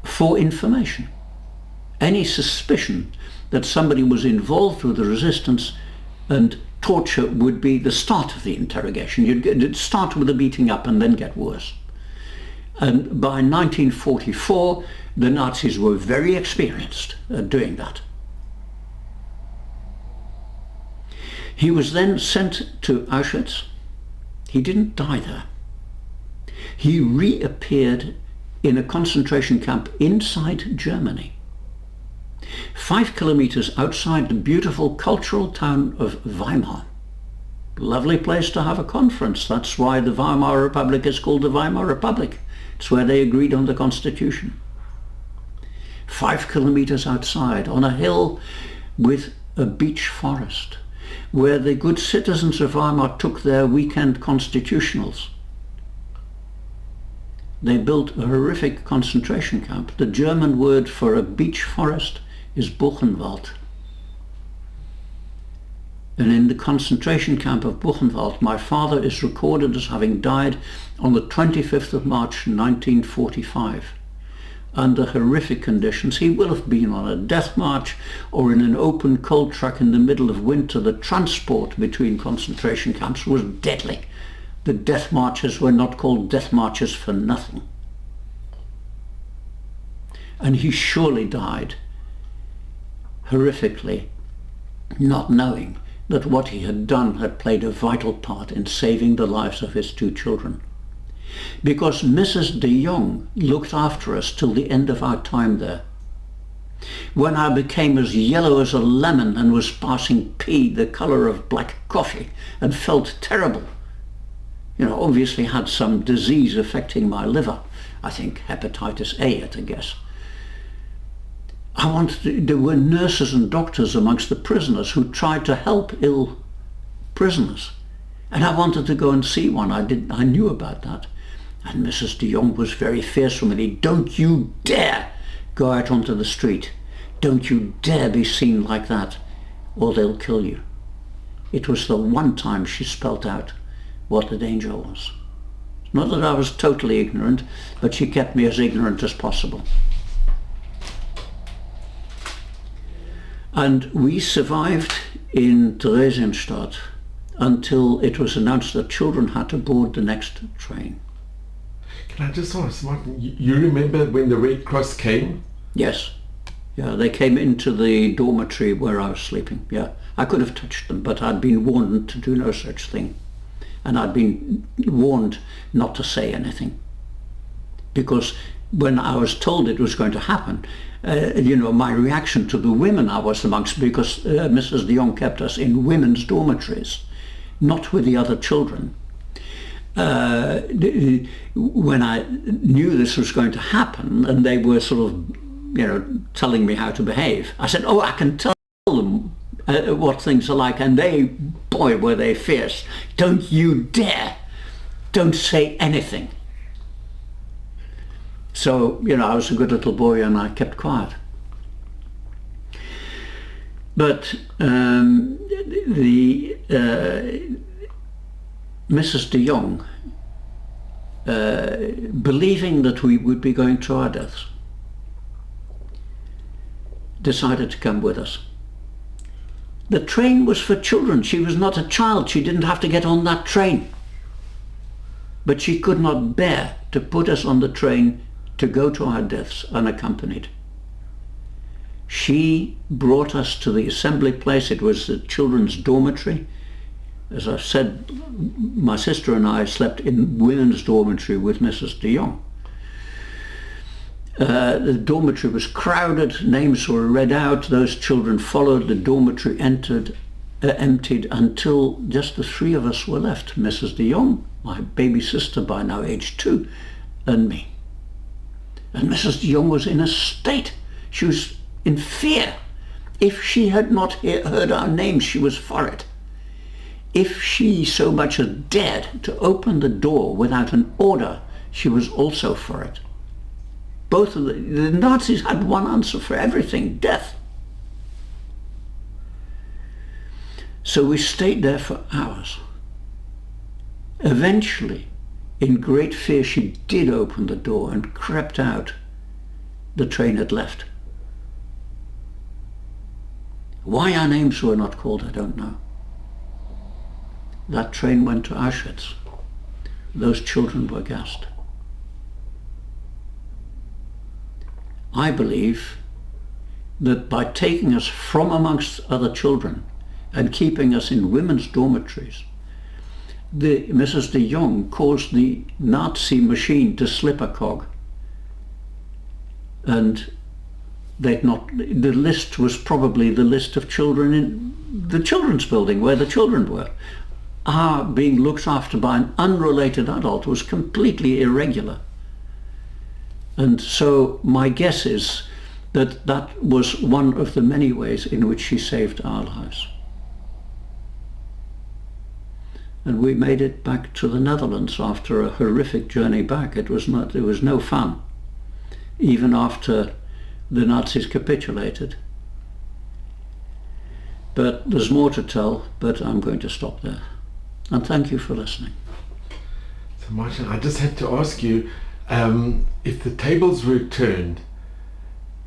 for information. Any suspicion that somebody was involved with the resistance and torture would be the start of the interrogation. You'd start with a beating up and then get worse. And by 1944, the Nazis were very experienced at doing that. He was then sent to Auschwitz. He didn't die there. He reappeared in a concentration camp inside Germany, 5 kilometers outside the beautiful cultural town of Weimar. Lovely place to have a conference. That's why the Weimar Republic is called the Weimar Republic. It's where they agreed on the constitution. 5 kilometers outside, on a hill with a beech forest, where the good citizens of Weimar took their weekend constitutionals. They built a horrific concentration camp. The German word for a beech forest is Buchenwald. And in the concentration camp of Buchenwald, my father is recorded as having died on the 25th of March 1945 under horrific conditions. He will have been on a death march or in an open coal truck in the middle of winter. The transport between concentration camps was deadly. The death marches were not called death marches for nothing. And he surely died horrifically, not knowing that what he had done had played a vital part in saving the lives of his 2 children. Because Mrs. de Jong looked after us till the end of our time there. When I became as yellow as a lemon and was passing pea, the colour of black coffee, and felt terrible, obviously had some disease affecting my liver. I think hepatitis A at a guess. There were nurses and doctors amongst the prisoners who tried to help ill prisoners. And I wanted to go and see one. I knew about that. And Mrs. de Jong was very fierce with me. Don't you dare go out onto the street. Don't you dare be seen like that, or they'll kill you. It was the one time she spelt out what the danger was. Not that I was totally ignorant, but she kept me as ignorant as possible. And we survived in Teresienstadt until it was announced that children had to board the next train. Can I just ask, Martin, you remember when the Red Cross came? Yes. Yeah, they came into the dormitory where I was sleeping. Yeah, I could have touched them, but I'd been warned to do no such thing. And I'd been warned not to say anything. Because when I was told it was going to happen, my reaction to the women I was amongst, because Mrs. de Jong kept us in women's dormitories, not with the other children. When I knew this was going to happen and they were sort of, telling me how to behave, I said, I can tell them what things are like, and they, boy, were they fierce. Don't you dare. Don't say anything. So, I was a good little boy and I kept quiet. But Mrs. de Jong, believing that we would be going to our deaths, decided to come with us. The train was for children. She was not a child. She didn't have to get on that train. But she could not bear to put us on the train to go to our deaths unaccompanied. She brought us to the assembly place. It was the children's dormitory. As I said, my sister and I slept in women's dormitory with Mrs. de Jong. The dormitory was crowded, names were read out, those children followed, the dormitory emptied until just the 3 of us were left, Mrs. de Jong, my baby sister by now age 2, and me. And Mrs. de Jong was in a state. She was in fear. If she had not heard our names, she was for it. if she so much as dared to open the door without an order, she was also for it. Both of the Nazis had one answer for everything: death. So we stayed there for hours. Eventually, in great fear, she did open the door and crept out. The train had left. Why our names were not called, I don't know. That train went to Auschwitz. Those children were gassed. I believe that by taking us from amongst other children and keeping us in women's dormitories, Mrs. de Jong caused the Nazi machine to slip a cog. And the list was probably the list of children in the children's building where the children were. Our being looked after by an unrelated adult was completely irregular. And so my guess is that that was one of the many ways in which she saved our lives. And we made it back to the Netherlands after a horrific journey back. It was no fun, even after the Nazis capitulated. But there's more to tell, but I'm going to stop there. And thank you for listening. So Martin, I just have to ask you, if the tables were turned,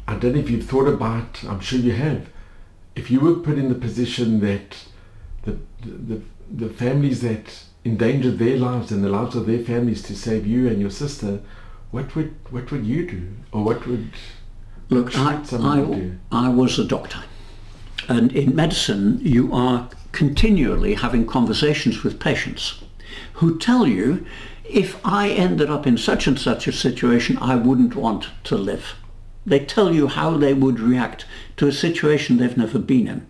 I don't know if you've thought about, I'm sure you have, if you were put in the position that the families that endangered their lives and the lives of their families to save you and your sister, what would you do? Or what would someone do? I was a doctor. And in medicine, you are continually having conversations with patients who tell you, if I ended up in such and such a situation, I wouldn't want to live. They tell you how they would react to a situation they've never been in.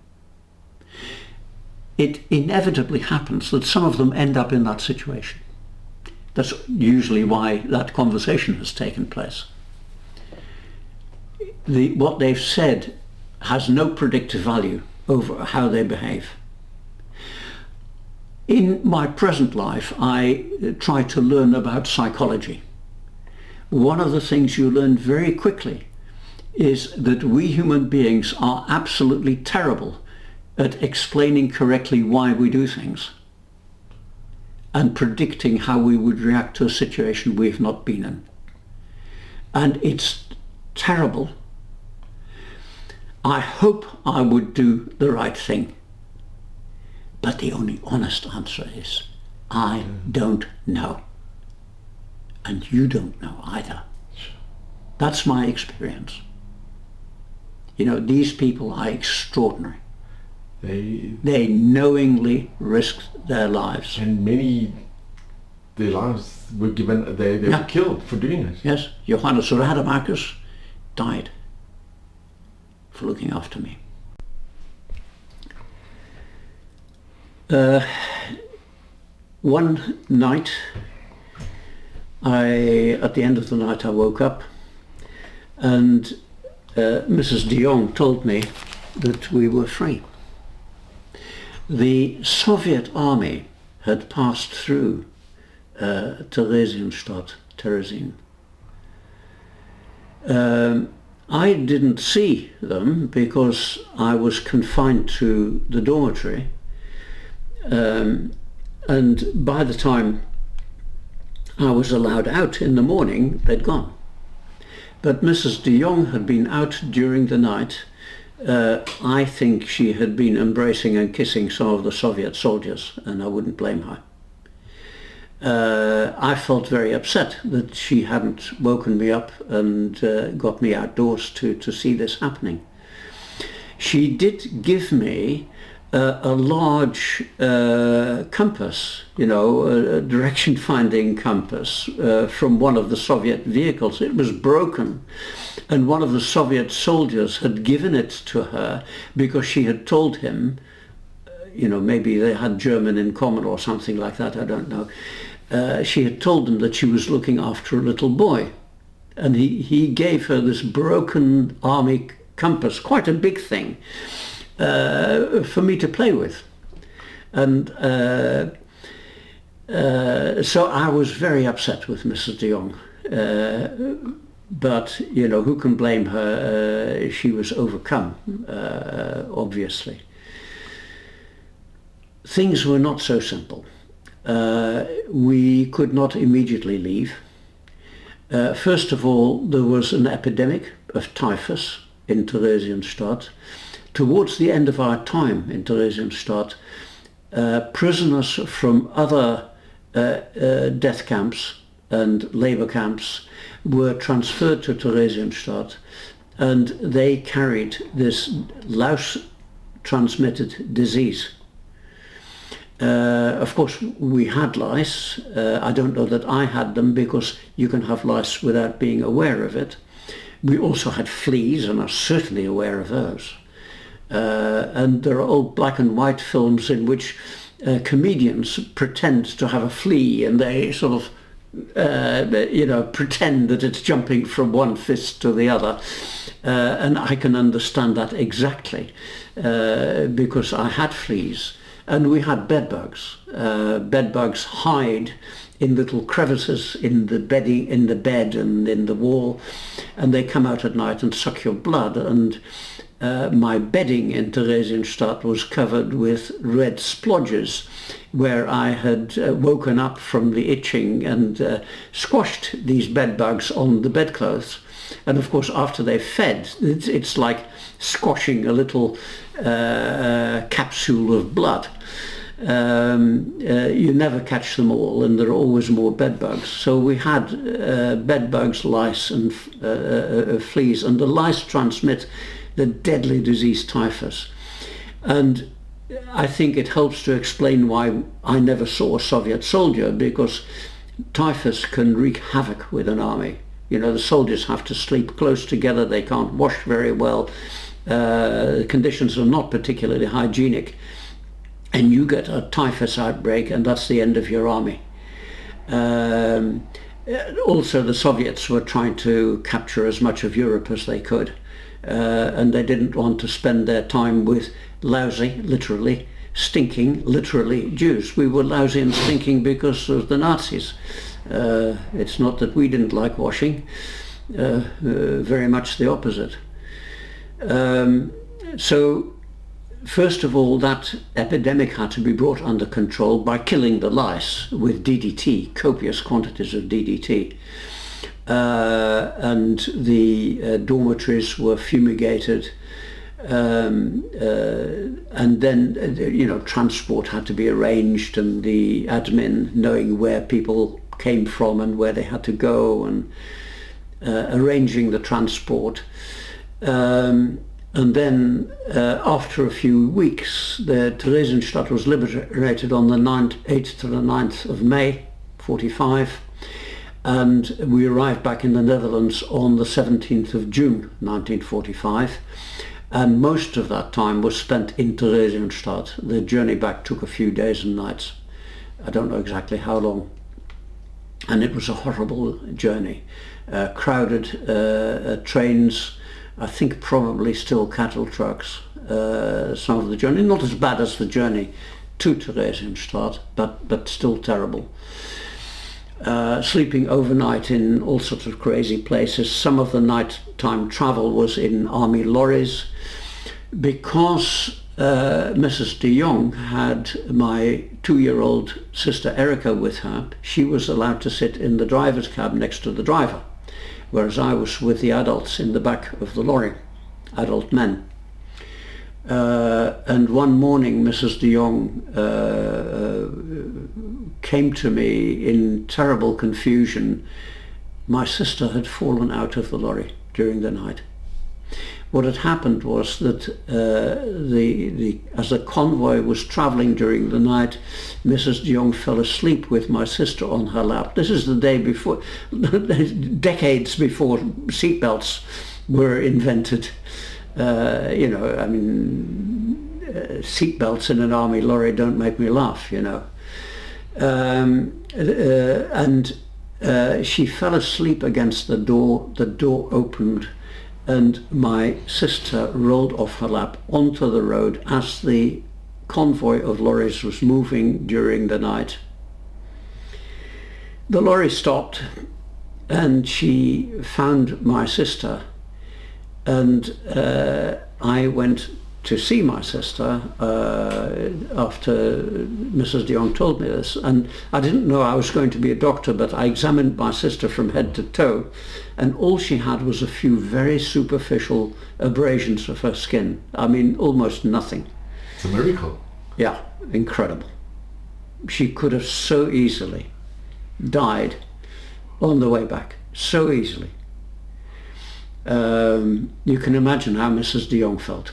It inevitably happens that some of them end up in that situation. That's usually why that conversation has taken place. What they've said has no predictive value over how they behave. In my present life, I try to learn about psychology. One of the things you learn very quickly is that we human beings are absolutely terrible at explaining correctly why we do things and predicting how we would react to a situation we've not been in. And it's terrible. I hope I would do the right thing. But the only honest answer is, I don't know. And you don't know either. That's my experience. You know, these people are extraordinary. They knowingly risked their lives. And many, their lives were given, they were killed for doing it. Yes, Johannes Rademakers died for looking after me. One night, at the end of the night, I woke up and Mrs. de Jong told me that we were free. The Soviet army had passed through Teresienstadt, Teresien. I didn't see them because I was confined to the dormitory. And by the time I was allowed out in the morning, they'd gone. But Mrs. de Jong had been out during the night. I think she had been embracing and kissing some of the Soviet soldiers, and I wouldn't blame her. I felt very upset that she hadn't woken me up and got me outdoors to see this happening. She did give me a large compass, you know, a direction-finding compass from one of the Soviet vehicles. It was broken, and one of the Soviet soldiers had given it to her because she had told him, you know, maybe they had German in common or something like that, I don't know. She had told him that she was looking after a little boy, and he gave her this broken army compass, quite a big thing, for me to play with. And so I was very upset with Mrs. de Jong. But, you know, who can blame her? She was overcome, obviously. Things were not so simple. We could not immediately leave. First of all, there was an epidemic of typhus in Teresienstadt. Towards the end of our time in Teresienstadt, prisoners from other death camps and labor camps were transferred to Teresienstadt, and they carried this louse-transmitted disease. Of course, we had lice. I don't know that I had them, because you can have lice without being aware of it. We also had fleas, and are certainly aware of those. And there are old black and white films in which comedians pretend to have a flea, and they sort of pretend that it's jumping from one fist to the other. And I can understand that exactly, because I had fleas. And we had bedbugs. Bedbugs hide in little crevices in the bedding, in the bed and in the wall, and they come out at night and suck your blood. And my bedding in Teresienstadt was covered with red splodges, where I had woken up from the itching and squashed these bedbugs on the bedclothes. And of course, after they've fed, it's like squashing a little capsule of blood. You never catch them all, and there are always more bedbugs. So we had bedbugs, lice and fleas, and the lice transmit the deadly disease typhus. And I think it helps to explain why I never saw a Soviet soldier, because typhus can wreak havoc with an army. You know, the soldiers have to sleep close together, they can't wash very well, conditions are not particularly hygienic, and you get a typhus outbreak and that's the end of your army. Also, the Soviets were trying to capture as much of Europe as they could, and they didn't want to spend their time with lousy, literally, stinking, literally Jews. We were lousy and stinking because of the Nazis. It's not that we didn't like washing, very much the opposite. So first of all, that epidemic had to be brought under control by killing the lice with DDT, copious quantities of DDT. And the dormitories were fumigated, and then transport had to be arranged, and the admin knowing where people came from and where they had to go, and arranging the transport. And then after a few weeks, the Teresienstadt was liberated on the 8th to the 9th of May 45, and we arrived back in the Netherlands on the 17th of June 1945, and most of that time was spent in Teresienstadt. The journey back took a few days and nights. I don't know exactly how long. And it was a horrible journey. Crowded trains, I think probably still cattle trucks, some of the journey, not as bad as the journey to Teresienstadt, but still terrible. Sleeping overnight in all sorts of crazy places. Some of the nighttime travel was in army lorries. Because Mrs. de Jong had my 2-year-old sister Erica with her, she was allowed to sit in the driver's cab next to the driver, whereas I was with the adults in the back of the lorry, adult men. And one morning Mrs. de Jong came to me in terrible confusion. My sister had fallen out of the lorry during the night. What had happened was that as the convoy was travelling during the night, Mrs. de Jong fell asleep with my sister on her lap. This is the day before, decades before seatbelts were invented. Seatbelts in an army lorry don't make me laugh, and she fell asleep against the door opened, and my sister rolled off her lap onto the road as the convoy of lorries was moving during the night. The lorry stopped and she found my sister, and I went to see my sister after Mrs. de Jong told me this, and I didn't know I was going to be a doctor, but I examined my sister from head to toe, and all she had was a few very superficial abrasions of her skin. I mean, almost nothing. It's a miracle. Yeah, incredible. She could have so easily died on the way back, so easily. You can imagine how Mrs. de Jong felt.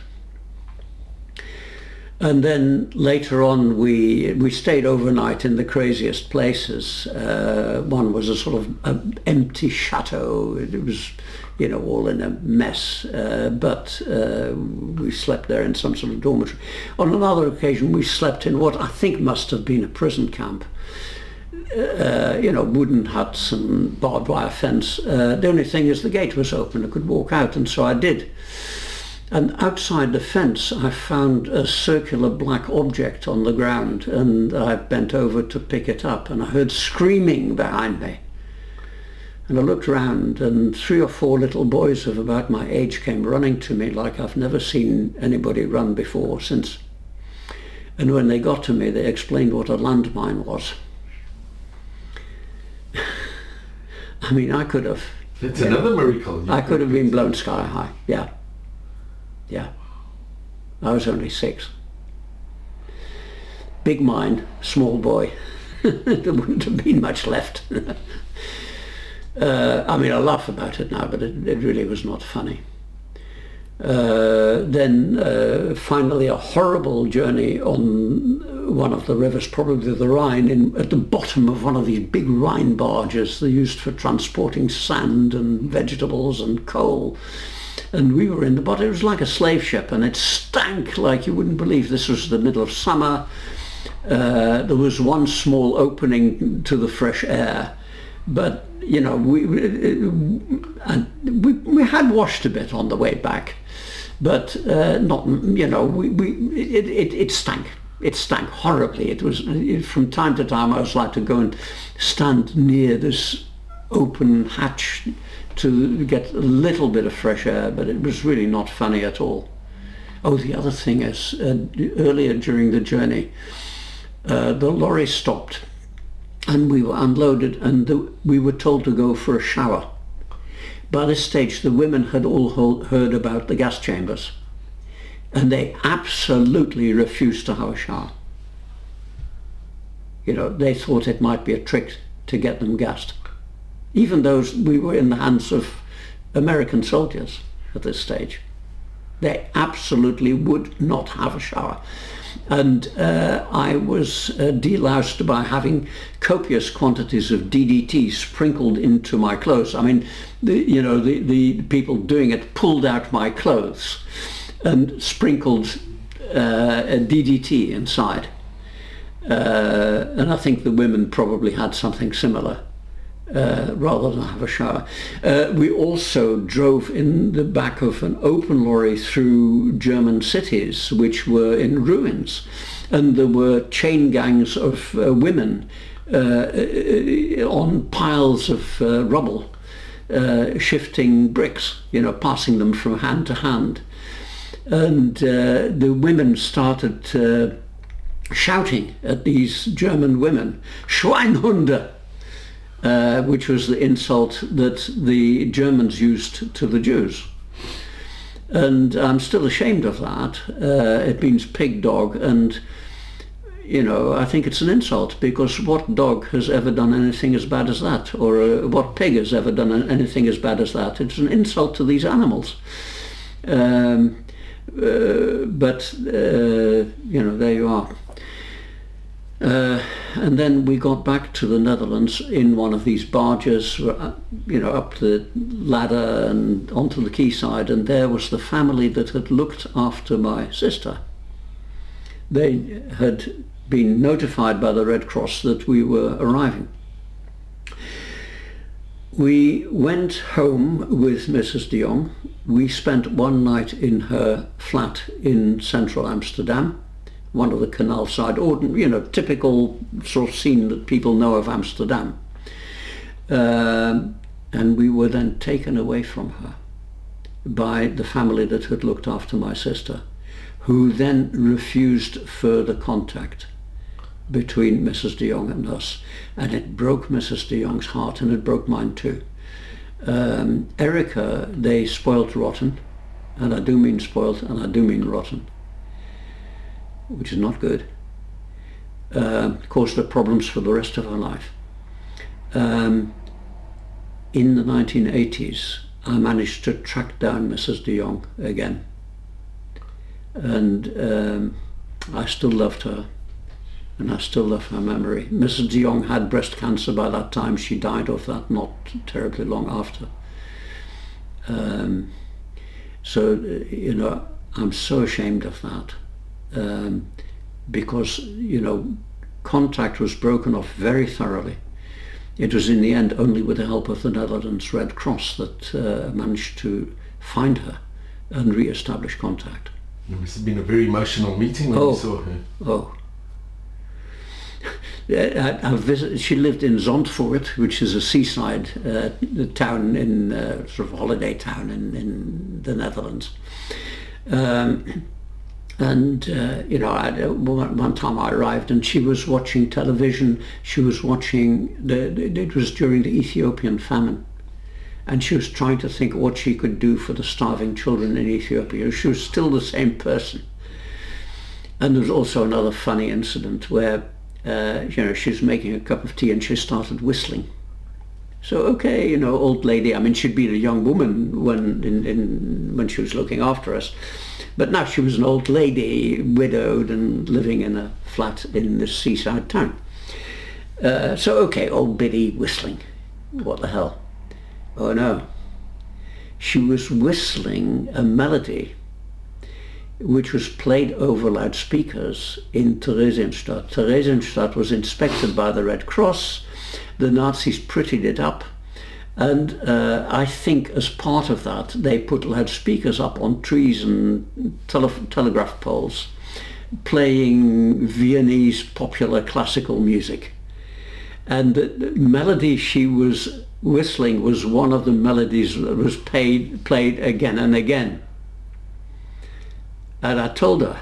And then later on we stayed overnight in the craziest places. One was a sort of empty chateau. It was, you know, all in a mess, but we slept there in some sort of dormitory. On another occasion we slept in what I think must have been a prison camp. You know, wooden huts and barbed wire fence. The only thing is the gate was open. I could walk out, and so I did. And outside the fence I found a circular black object on the ground, and I bent over to pick it up, and I heard screaming behind me. And I looked round, and 3 or 4 little boys of about my age came running to me like I've never seen anybody run before or since. And when they got to me, they explained what a landmine was. I mean, I could have... It's another miracle. I could have been blown sky high, yeah. Yeah. I was only 6. Big mind, small boy. There wouldn't have been much left. I mean, I laugh about it now, but it really was not funny. Then finally a horrible journey on one of the rivers, probably the Rhine, at the bottom of one of these big Rhine barges they're used for transporting sand and vegetables and coal. And we were in the bottom. It was like a slave ship, and it stank like you wouldn't believe. This was the middle of summer. There was one small opening to the fresh air, but you know, we had washed a bit on the way back, but not, you know, it stank. It stank horribly. It was, from time to time I was like to go and stand near this open hatch to get a little bit of fresh air, but it was really not funny at all. Oh, the other thing is, earlier during the journey, the lorry stopped and we were unloaded, and we were told to go for a shower. By this stage the women had all heard about the gas chambers, and they absolutely refused to have a shower. You know, they thought it might be a trick to get them gassed. Even though we were in the hands of American soldiers at this stage. They absolutely would not have a shower. And I was deloused by having copious quantities of DDT sprinkled into my clothes. I mean, the people doing it pulled out my clothes and sprinkled DDT inside. And I think the women probably had something similar. Rather than have a shower. We also drove in the back of an open lorry through German cities which were in ruins, and there were chain gangs of women on piles of rubble, shifting bricks, you know, passing them from hand to hand. And the women started shouting at these German women, Schweinhunde, which was the insult that the Germans used to the Jews. And I'm still ashamed of that. It means pig dog, and you know, I think it's an insult, because what dog has ever done anything as bad as that, or what pig has ever done anything as bad as that? It's an insult to these animals. But you know, there you are. And then we got back to the Netherlands in one of these barges, you know, up the ladder and onto the quayside, and there was the family that had looked after my sister. They had been notified by the Red Cross that we were arriving. We went home with Mrs. de Jong. We spent one night in her flat in central Amsterdam, one of the canal side, typical sort of scene that people know of Amsterdam. And we were then taken away from her by the family that had looked after my sister, who then refused further contact between Mrs. de Jong and us. And it broke Mrs. de Jong's heart, and it broke mine too. Erica, they spoilt rotten, and I do mean spoilt, and I do mean rotten, which is not good. Caused her problems for the rest of her life. In the 1980s, I managed to track down Mrs. de Jong again, and I still loved her, and I still love her memory. Mrs. de Jong had breast cancer by that time. She died of that not terribly long after. So, I'm so ashamed of that, because, contact was broken off very thoroughly. It was in the end only with the help of the Netherlands Red Cross that managed to find her and re-establish contact. It must have been a very emotional meeting when you saw her. Oh. She lived in Zandvoort, which is a seaside town sort of holiday town in the Netherlands. One time I arrived and she was watching television. She was watching, it was during the Ethiopian famine, and she was trying to think what she could do for the starving children in Ethiopia. She was still the same person. And there was also another funny incident where she was making a cup of tea and she started whistling. So, okay, old lady, I mean, she'd been a young woman when she was looking after us. But now she was an old lady, widowed and living in a flat in this seaside town. So, okay, old Biddy whistling. What the hell? Oh no. She was whistling a melody which was played over loudspeakers in Teresienstadt. Teresienstadt was inspected by the Red Cross. The Nazis prettied it up, and I think as part of that they put loudspeakers up on trees and telegraph poles, playing Viennese popular classical music. And the melody she was whistling was one of the melodies that was played again and again. And I told her,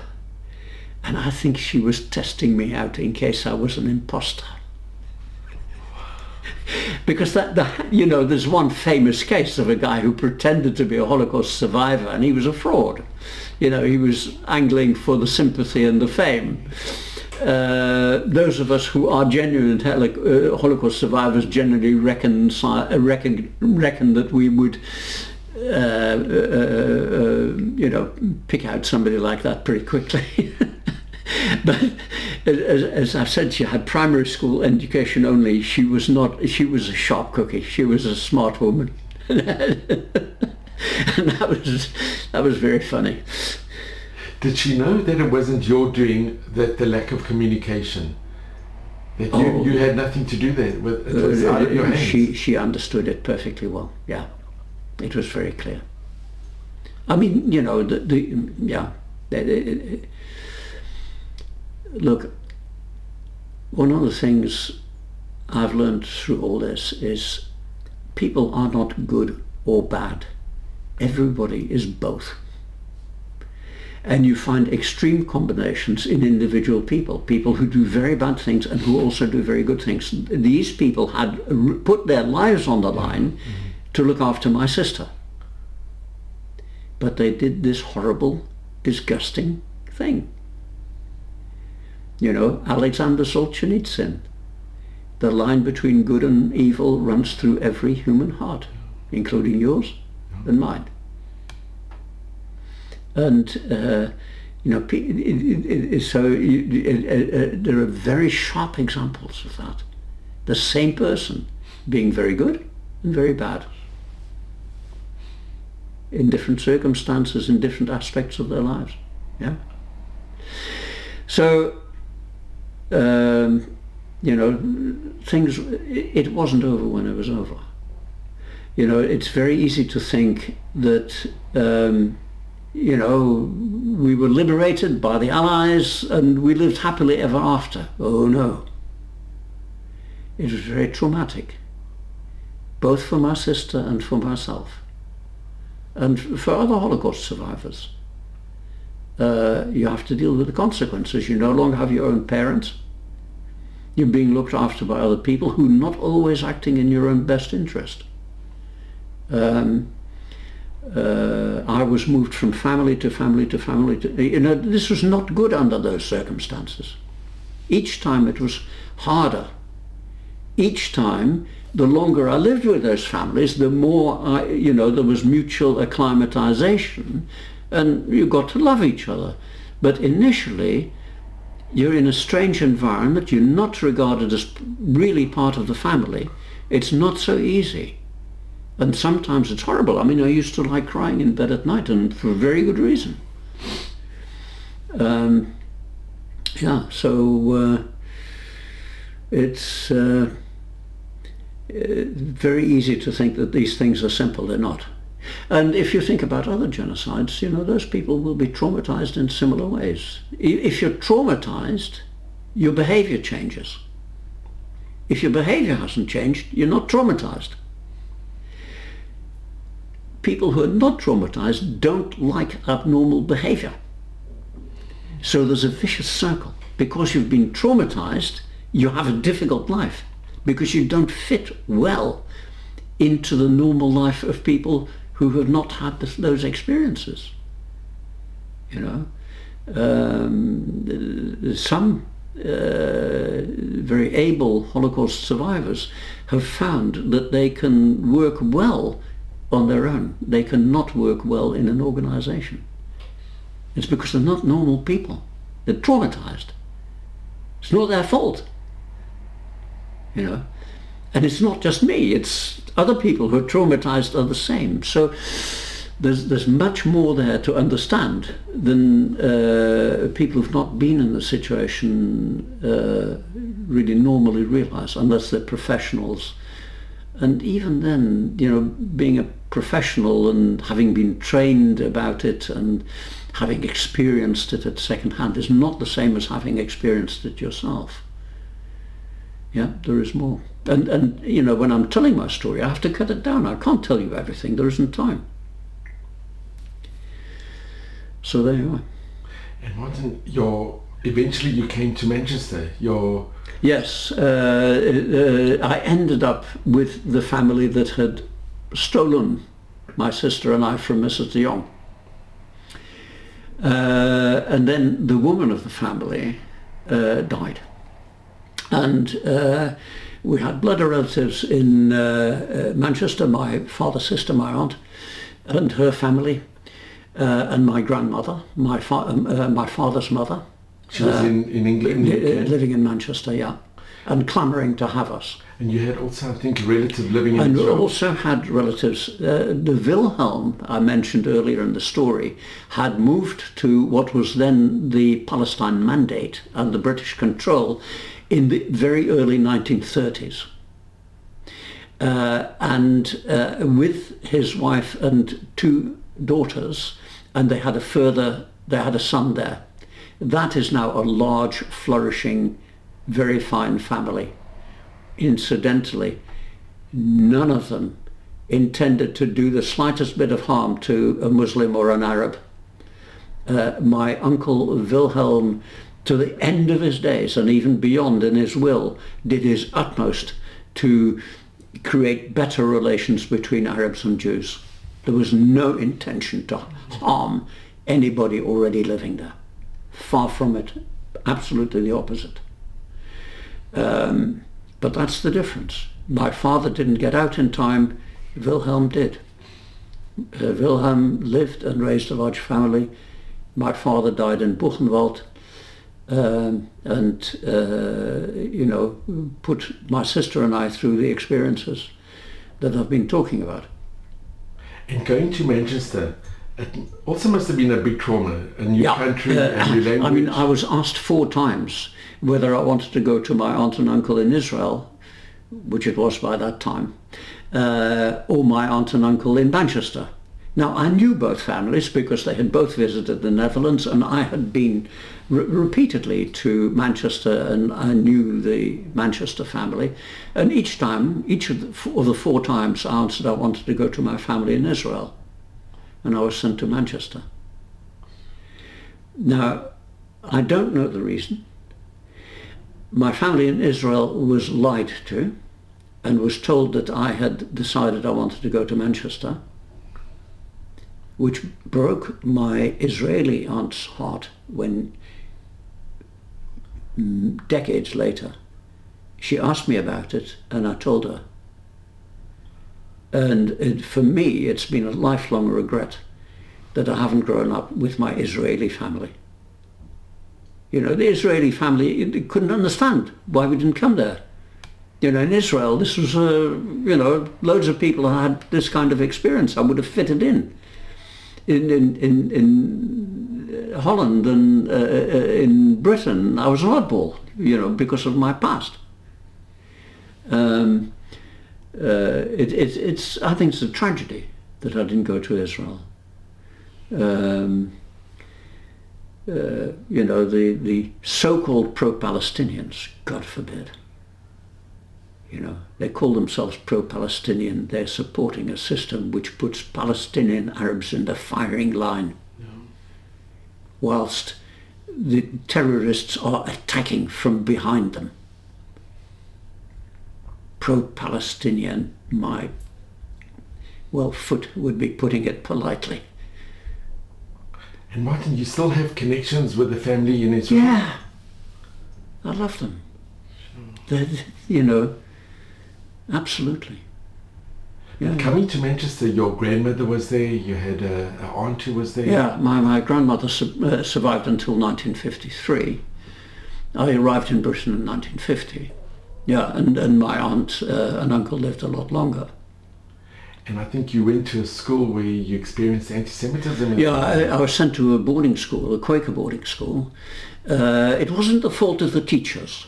and I think she was testing me out in case I was an imposter. Because there's one famous case of a guy who pretended to be a Holocaust survivor, and he was a fraud. He was angling for the sympathy and the fame. Those of us who are genuine Holocaust survivors generally reckon that we would pick out somebody like that pretty quickly. But as I've said, she had primary school education only. She was a sharp cookie. She was a smart woman. And that was very funny. Did she know that it wasn't your doing, that the lack of communication? That you had nothing to do there with it was out of your hands? She understood it perfectly well, yeah. It was very clear. I mean, look, one of the things I've learned through all this is people are not good or bad. Everybody is both. And you find extreme combinations in individual people who do very bad things and who also do very good things. These people had put their lives on the line to look after my sister. But they did this horrible, disgusting thing. Alexander Solzhenitsyn. The line between good and evil runs through every human heart, including yours and mine. And there are very sharp examples of that. The same person being very good and very bad in different circumstances, in different aspects of their lives. Yeah. So, things. It wasn't over when it was over. It's very easy to think that you know, we were liberated by the Allies and we lived happily ever after. Oh no. It was very traumatic, both for my sister and for myself, and for other Holocaust survivors. You have to deal with the consequences. You no longer have your own parents. You're being looked after by other people who are not always acting in your own best interest. I was moved from family to family to family. You know, this was not good under those circumstances. Each time it was harder. Each time, the longer I lived with those families, the more there was mutual acclimatization, and you got to love each other. But initially, you're in a strange environment. You're not regarded as really part of the family. It's not so easy. And sometimes it's horrible. I mean, I used to like crying in bed at night, and for a very good reason. It's very easy to think that these things are simple. They're not. And if you think about other genocides, you know, those people will be traumatized in similar ways. If you're traumatized, your behavior changes. If your behavior hasn't changed, you're not traumatized. People who are not traumatized don't like abnormal behavior. So there's a vicious circle. Because you've been traumatized, you have a difficult life, because you don't fit well into the normal life of people who have not had those experiences. You know, some very able Holocaust survivors have found that they can work well on their own. They cannot work well in an organization. It's because they're not normal people. They're traumatized. It's not their fault. You know, and it's not just me, it's other people who are traumatized are the same. So there's much more there to understand than people who've not been in the situation really normally realize, unless they're professionals. And even then, you know, being a professional and having been trained about it and having experienced it at second hand is not the same as having experienced it yourself. Yeah, there is more. And you know, when I'm telling my story, I have to cut it down. I can't tell you everything. There isn't time. So there you are. And Martin, eventually you came to Manchester. Yes, I ended up with the family that had stolen my sister and I from Mrs. de Jong. And then the woman of the family died. And we had blood relatives in Manchester, my father's sister, my aunt, and her family, and my grandmother, my father's mother. She was in England? Living in Manchester, yeah, and clamouring to have us. And you had also, I think, a relative living in Israel? And we Israel. also had relatives. The Wilhelm I mentioned earlier in the story had moved to what was then the Palestine Mandate under British control in the very early 1930s. With his wife and two daughters, and they had a son there. That is now a large, flourishing, very fine family. Incidentally, none of them intended to do the slightest bit of harm to a Muslim or an Arab. My uncle Wilhelm, to the end of his days and even beyond in his will, did his utmost to create better relations between Arabs and Jews. There was no intention to harm anybody already living there. Far from it, absolutely the opposite. But that's the difference. My father didn't get out in time, Wilhelm did. Wilhelm lived and raised a large family. My father died in Buchenwald, put my sister and I through the experiences that I've been talking about. And going to Manchester, it also must have been a big trauma, a new country and new language. I mean, I was asked 4 times whether I wanted to go to my aunt and uncle in Israel, which it was by that time, or my aunt and uncle in Manchester. Now, I knew both families because they had both visited the Netherlands, and I had been repeatedly to Manchester, and I knew the Manchester family. And each time, each of the 4 times, I answered I wanted to go to my family in Israel, and I was sent to Manchester. Now, I don't know the reason. My family in Israel was lied to and was told that I had decided I wanted to go to Manchester, which broke my Israeli aunt's heart when, decades later, she asked me about it and I told her. And for me, it's been a lifelong regret that I haven't grown up with my Israeli family. You know, the Israeli family couldn't understand why we didn't come there. You know, in Israel, this was, you know, loads of people had this kind of experience. I would have fitted in Holland and in Britain. I was an oddball, you know, because of my past. It's I think it's a tragedy that I didn't go to Israel. You know, the so-called pro-Palestinians, God forbid. You know, they call themselves pro-Palestinian. They're supporting a system which puts Palestinian Arabs in the firing line, whilst the terrorists are attacking from behind them. Pro-Palestinian, my, well, foot would be putting it politely. And Martin, you still have connections with the family in Israel? Yeah, I love them. Sure. You know, absolutely. Yeah. Coming to Manchester, your grandmother was there, you had an aunt who was there? Yeah, my grandmother survived until 1953. I arrived in Britain in 1950. Yeah, and my aunt and uncle lived a lot longer. And I think you went to a school where you experienced anti-Semitism. Yeah, I was sent to a boarding school, a Quaker boarding school. It wasn't the fault of the teachers.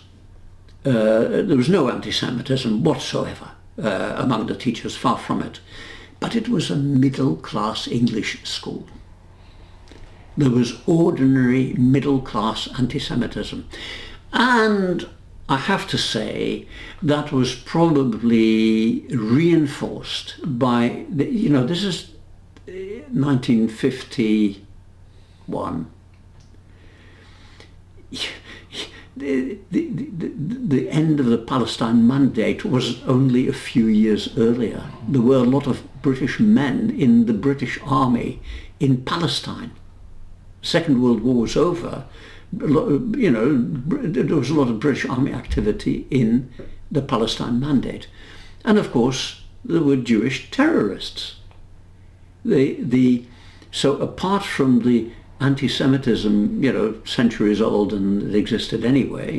There was no anti-Semitism whatsoever among the teachers, far from it. But it was a middle-class English school. There was ordinary middle-class anti-Semitism. And I have to say that was probably reinforced by, you know, this is 1951. The end of the Palestine Mandate was only a few years earlier. There were a lot of British men in the British Army in Palestine. Second World War was over. You know, there was a lot of British Army activity in the Palestine Mandate. And of course, there were Jewish terrorists. So apart from the anti-Semitism, you know, centuries old and it existed anyway,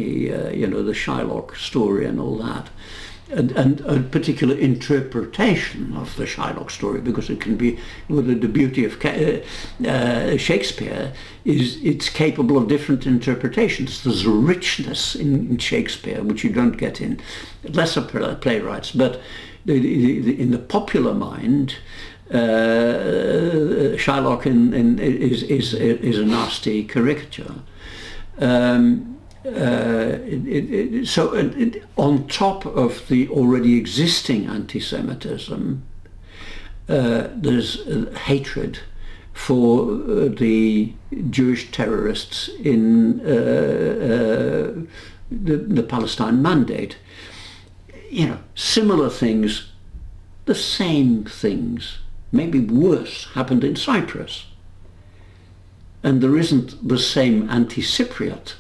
you know, the Shylock story and all that, and a particular interpretation of the Shylock story, because it can be, well, the beauty of Shakespeare is it's capable of different interpretations. There's a richness in Shakespeare which you don't get in lesser playwrights, but in the popular mind, Shylock is a nasty caricature. So on top of the already existing anti-Semitism, there's hatred for the Jewish terrorists in the Palestine Mandate. You know, similar things, the same things, maybe worse, happened in Cyprus. And there isn't the same anti-Cypriot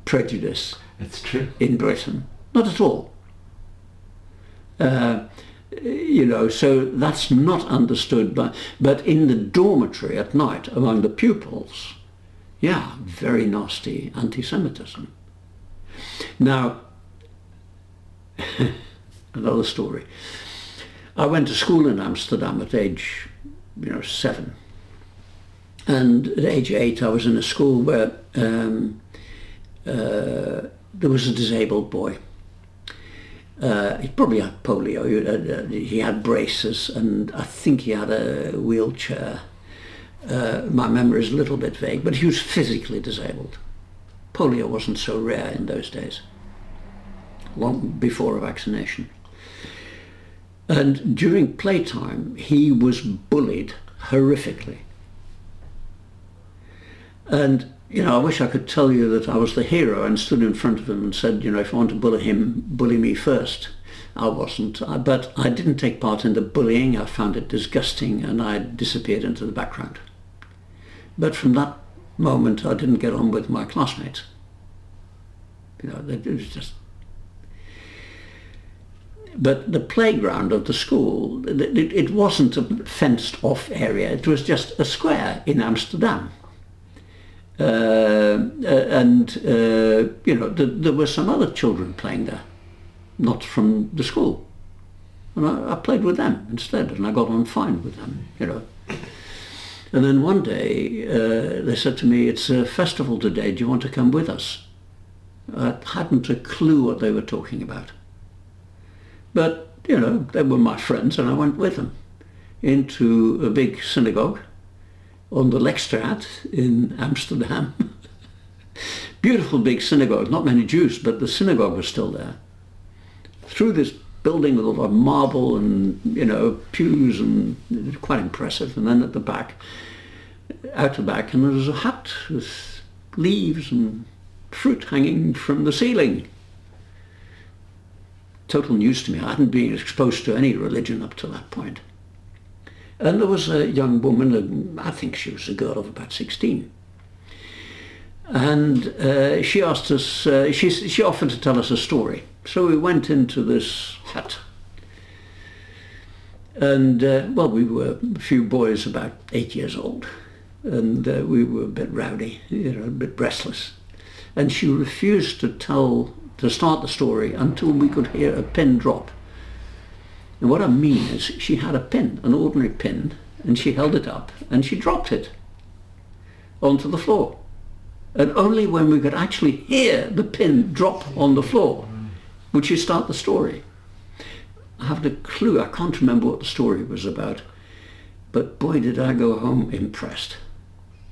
prejudice. That's true. In Britain. Not at all. You know, so that's not understood but in the dormitory at night among the pupils, yeah, very nasty anti-Semitism. Now, another story. I went to school in Amsterdam at age, 7. And at age 8 I was in a school where there was a disabled boy. He probably had polio. He had braces, and I think he had a wheelchair. My memory is a little bit vague, but he was physically disabled. Polio wasn't so rare in those days, long before a vaccination. And during playtime, he was bullied horrifically. And, I wish I could tell you that I was the hero and stood in front of him and said, if you want to bully him, bully me first. I wasn't, but I didn't take part in the bullying. I found it disgusting, and I disappeared into the background. But from that moment, I didn't get on with my classmates. It was just... But the playground of the school, it wasn't a fenced-off area. It was just a square in Amsterdam. There were some other children playing there, not from the school. And I played with them instead, and I got on fine with them, And then one day they said to me, "It's a festival today, do you want to come with us?" I hadn't a clue what they were talking about. But, they were my friends, and I went with them into a big synagogue on the Lekstraat in Amsterdam. Beautiful big synagogue, not many Jews, but the synagogue was still there. Through this building with a lot of marble and, pews, and it was quite impressive. And then at the back, out the back, and there was a hut with leaves and fruit hanging from the ceiling. Total news to me. I hadn't been exposed to any religion up to that point. And there was a young woman, I think she was a girl of about 16. And she asked us, she offered to tell us a story. So we went into this hut. And, we were a few boys about 8 years old. And we were a bit rowdy, a bit restless. And she refused to start the story until we could hear a pin drop. And what I mean is, she had a pin, an ordinary pin, and she held it up and she dropped it onto the floor. And only when we could actually hear the pin drop on the floor would she start the story. I haven't a clue, I can't remember what the story was about, but boy did I go home impressed.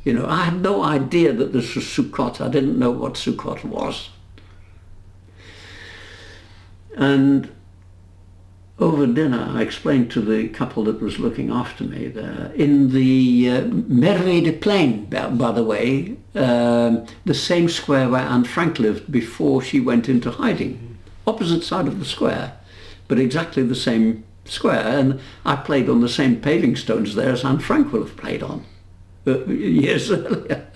I had no idea that this was Sukkot. I didn't know what Sukkot was. And over dinner, I explained to the couple that was looking after me there, in the Merwedeplein, by the way, the same square where Anne Frank lived before she went into hiding. Opposite side of the square, but exactly the same square. And I played on the same paving stones there as Anne Frank will have played on years earlier.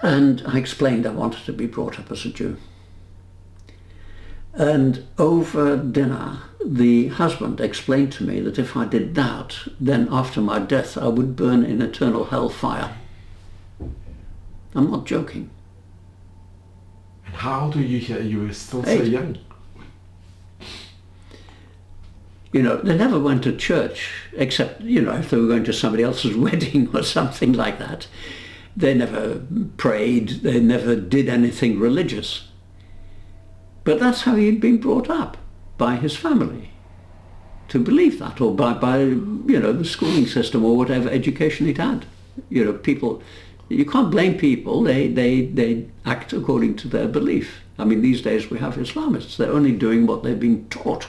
And I explained I wanted to be brought up as a Jew. And over dinner, the husband explained to me that if I did that, then after my death I would burn in eternal hellfire. I'm not joking. And how old are you here? You were still so young. They never went to church, except, if they were going to somebody else's wedding or something like that. They never prayed, they never did anything religious. But that's how he'd been brought up, by his family, to believe that, or by the schooling system or whatever education he'd had. People, you can't blame people, they act according to their belief. I mean, these days we have Islamists, they're only doing what they've been taught.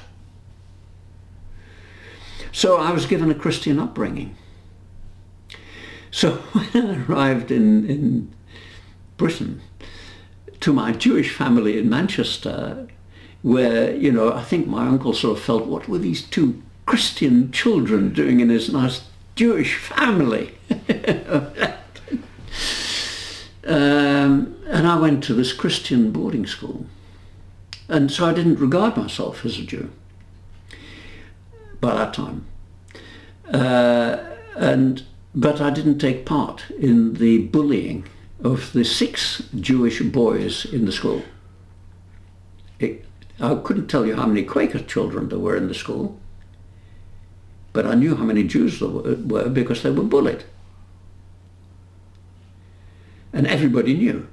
So I was given a Christian upbringing. So when I arrived in Britain, to my Jewish family in Manchester, where, I think my uncle sort of felt, what were these two Christian children doing in his nice Jewish family? And I went to this Christian boarding school. And so I didn't regard myself as a Jew by that time. But I didn't take part in the bullying of the 6 Jewish boys in the school. I couldn't tell you how many Quaker children there were in the school, but I knew how many Jews there were because they were bullied. And everybody knew.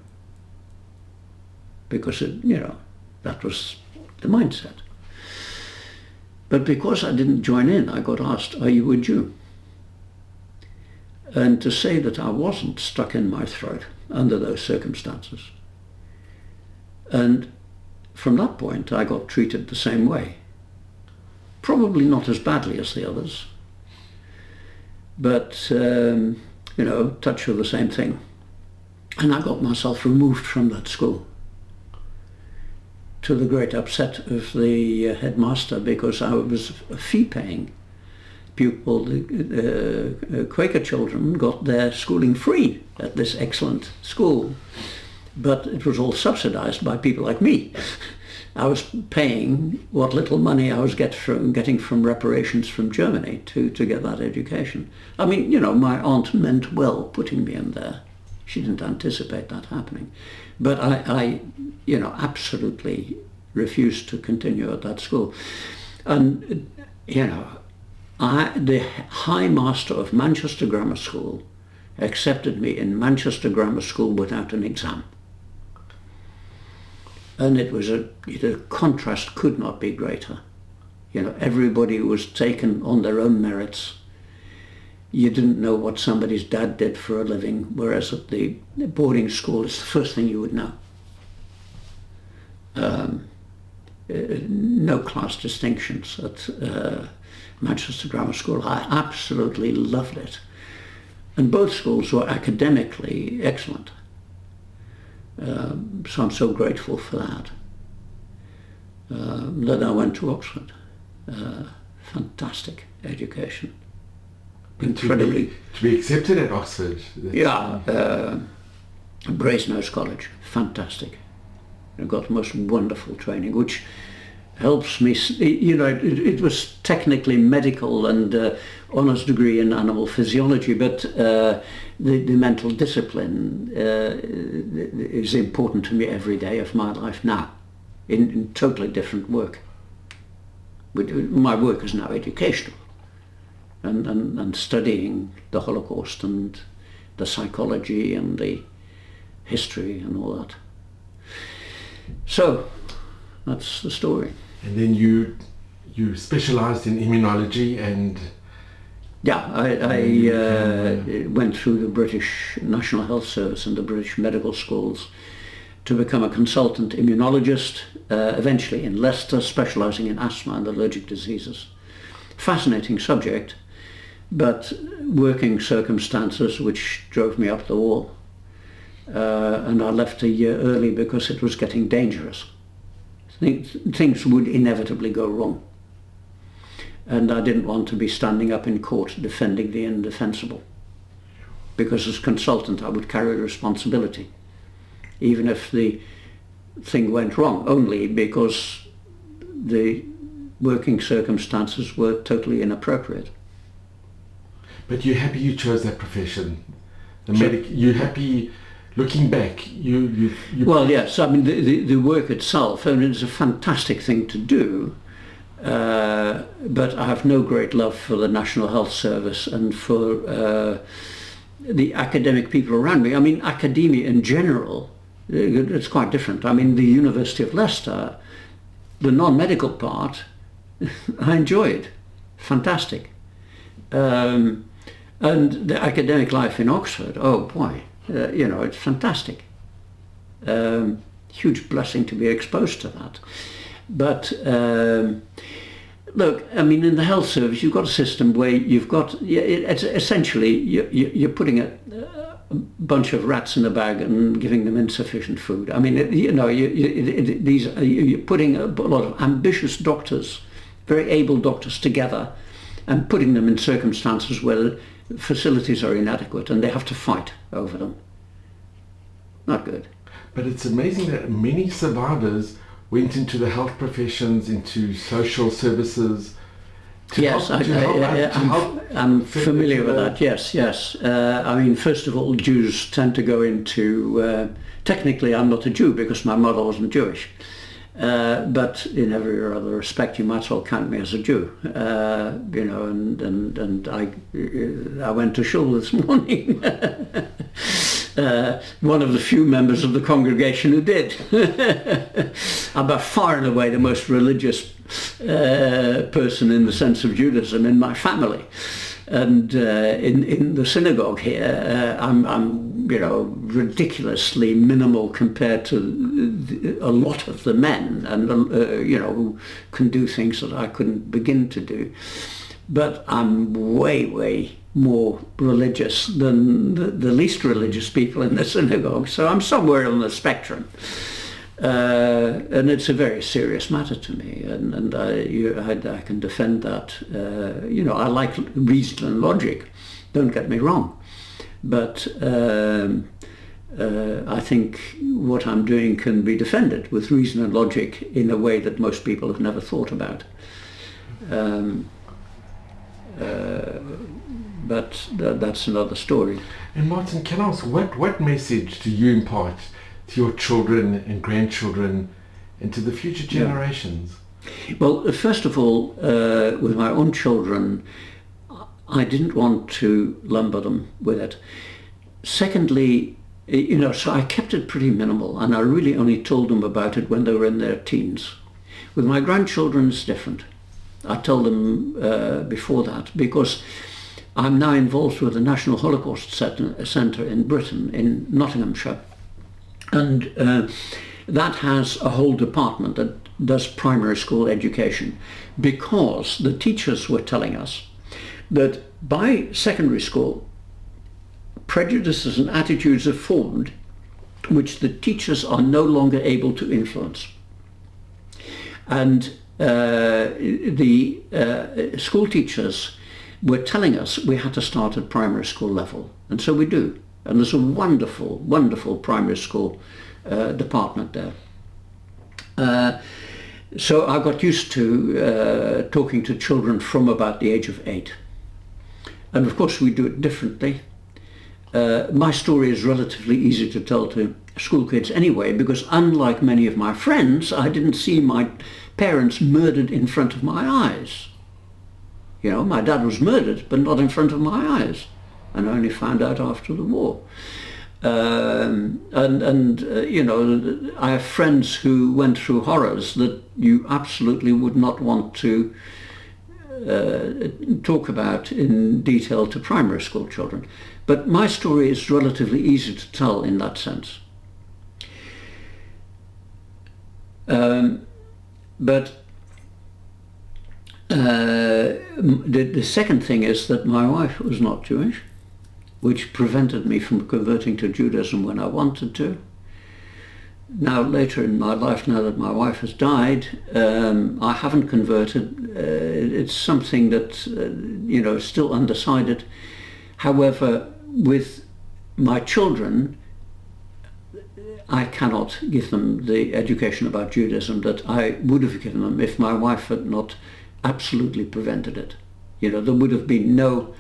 because that was the mindset. But because I didn't join in, I got asked, "Are you a Jew?" And to say that I wasn't stuck in my throat under those circumstances. And from that point, I got treated the same way. Probably not as badly as the others, but, touch of the same thing. And I got myself removed from that school, to the great upset of the headmaster, because I was a fee-paying pupil. The Quaker children got their schooling free at this excellent school, but it was all subsidized by people like me. I was paying what little money I was getting from reparations from Germany to get that education. I mean, my aunt meant well putting me in there. She didn't anticipate that happening. But I absolutely refused to continue at that school. And, the High Master of Manchester Grammar School accepted me in Manchester Grammar School without an exam. And it was the contrast could not be greater. Everybody was taken on their own merits. You didn't know what somebody's dad did for a living, whereas at the boarding school, it's the first thing you would know. No class distinctions at Manchester Grammar School. I absolutely loved it. And both schools were academically excellent. So I'm so grateful for that. Then I went to Oxford. Fantastic education. Incredibly. To be accepted at Oxford. Brasenose College. Fantastic. I got the most wonderful training, which helps me. It was technically medical and honours degree in animal physiology, but the mental discipline is important to me every day of my life now, in totally different work. My work is now educational and studying the Holocaust and the psychology and the history and all that. So that's the story. And then you specialised in immunology and... Yeah, I went through the British National Health Service and the British medical schools to become a consultant immunologist, eventually in Leicester, specialising in asthma and allergic diseases. Fascinating subject, but working circumstances which drove me up the wall. And I left a year early because it was getting dangerous. Things would inevitably go wrong. And I didn't want to be standing up in court defending the indefensible. Because as consultant I would carry responsibility, even if the thing went wrong, only because the working circumstances were totally inappropriate. But you're happy you chose that profession? You're happy... Looking back, you well, yes. I mean, the work itself, I mean, it's a fantastic thing to do, but I have no great love for the National Health Service and for the academic people around me. I mean, academia in general, it's quite different. I mean, the University of Leicester, the non-medical part, I enjoyed. Fantastic. And the academic life in Oxford, oh boy. It's fantastic. Huge blessing to be exposed to that. But look, I mean, in the health service, you've got a system where you've got, it's essentially, you're putting a bunch of rats in a bag and giving them insufficient food. I mean, you're putting a lot of ambitious doctors, very able doctors together and putting them in circumstances where facilities are inadequate and they have to fight over them. Not good. But it's amazing that many survivors went into the health professions, into social services. I'm familiar with that. Yes. I mean, first of all, Jews tend to go into... technically, I'm not a Jew because my mother wasn't Jewish. But in every other respect, you might as well count me as a Jew, and I went to shul this morning. one of the few members of the congregation who did. I'm by far and away the most religious person in the sense of Judaism in my family. And in the synagogue here, I'm ridiculously minimal compared to a lot of the men, and who can do things that I couldn't begin to do. But I'm way more religious than the least religious people in the synagogue. So I'm somewhere on the spectrum. And it's a very serious matter to me, and I can defend that. I like reason and logic, don't get me wrong, but I think what I'm doing can be defended with reason and logic in a way that most people have never thought about. But that's another story. And Martin, can I ask, what message do you impart to your children and grandchildren and to the future generations? Yeah. Well, first of all, with my own children, I didn't want to lumber them with it. Secondly, so I kept it pretty minimal, and I really only told them about it when they were in their teens. With my grandchildren, it's different. I told them before that, because I'm now involved with the National Holocaust Centre in Britain, in Nottinghamshire. And that has a whole department that does primary school education, because the teachers were telling us that by secondary school, prejudices and attitudes are formed which the teachers are no longer able to influence. And the school teachers were telling us we had to start at primary school level, and so we do. And there's a wonderful, wonderful primary school department there. So I got used to talking to children from about the age of 8. And of course we do it differently. My story is relatively easy to tell to school kids anyway, because unlike many of my friends, I didn't see my parents murdered in front of my eyes. My dad was murdered, but not in front of my eyes. And I only found out after the war. I have friends who went through horrors that you absolutely would not want to talk about in detail to primary school children. But my story is relatively easy to tell in that sense. But the second thing is that my wife was not Jewish, which prevented me from converting to Judaism when I wanted to. Now, later in my life, now that my wife has died, I haven't converted. It's something that, is still undecided. However, with my children, I cannot give them the education about Judaism that I would have given them if my wife had not absolutely prevented it. There would have been no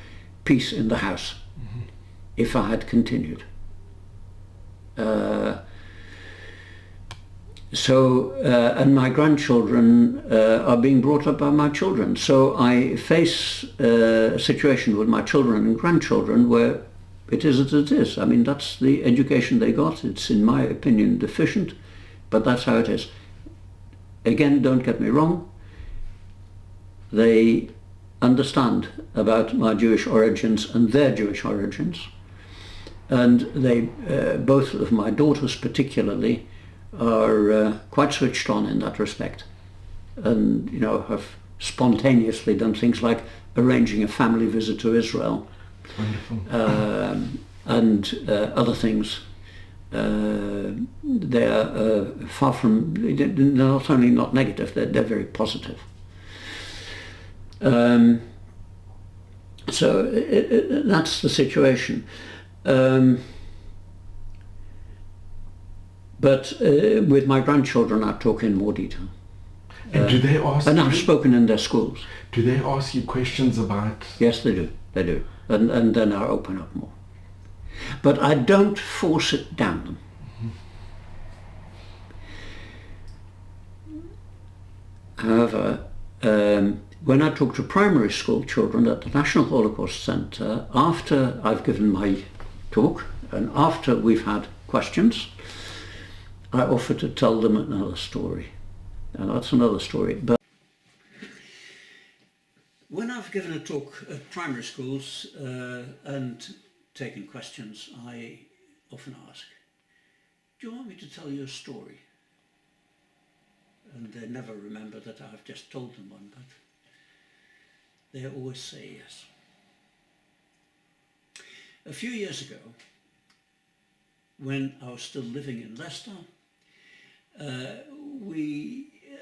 peace in the house if I had continued. And my grandchildren are being brought up by my children. So I face a situation with my children and grandchildren where it is as it is. I mean, that's the education they got. It's, in my opinion, deficient, but that's how it is. Again, don't get me wrong. They understand about my Jewish origins and their Jewish origins. And they, both of my daughters particularly, are quite switched on in that respect, and have spontaneously done things like arranging a family visit to Israel. And other things. They're far from, they're not only not negative, they're very positive. So that's the situation. But with my grandchildren, I talk in more detail. And do they ask? And I've spoken in their schools. Do they ask you questions about? Yes, they do. They do, and then I open up more. But I don't force it down them. However, when I talk to primary school children at the National Holocaust Centre, after I've given my talk And after we've had questions, I offer to tell them another story. And that's another story. But when I've given a talk at primary schools and taken questions, I often ask, do you want me to tell you a story? And they never remember that I've just told them one, but they always say yes. A few years ago, when I was still living in Leicester,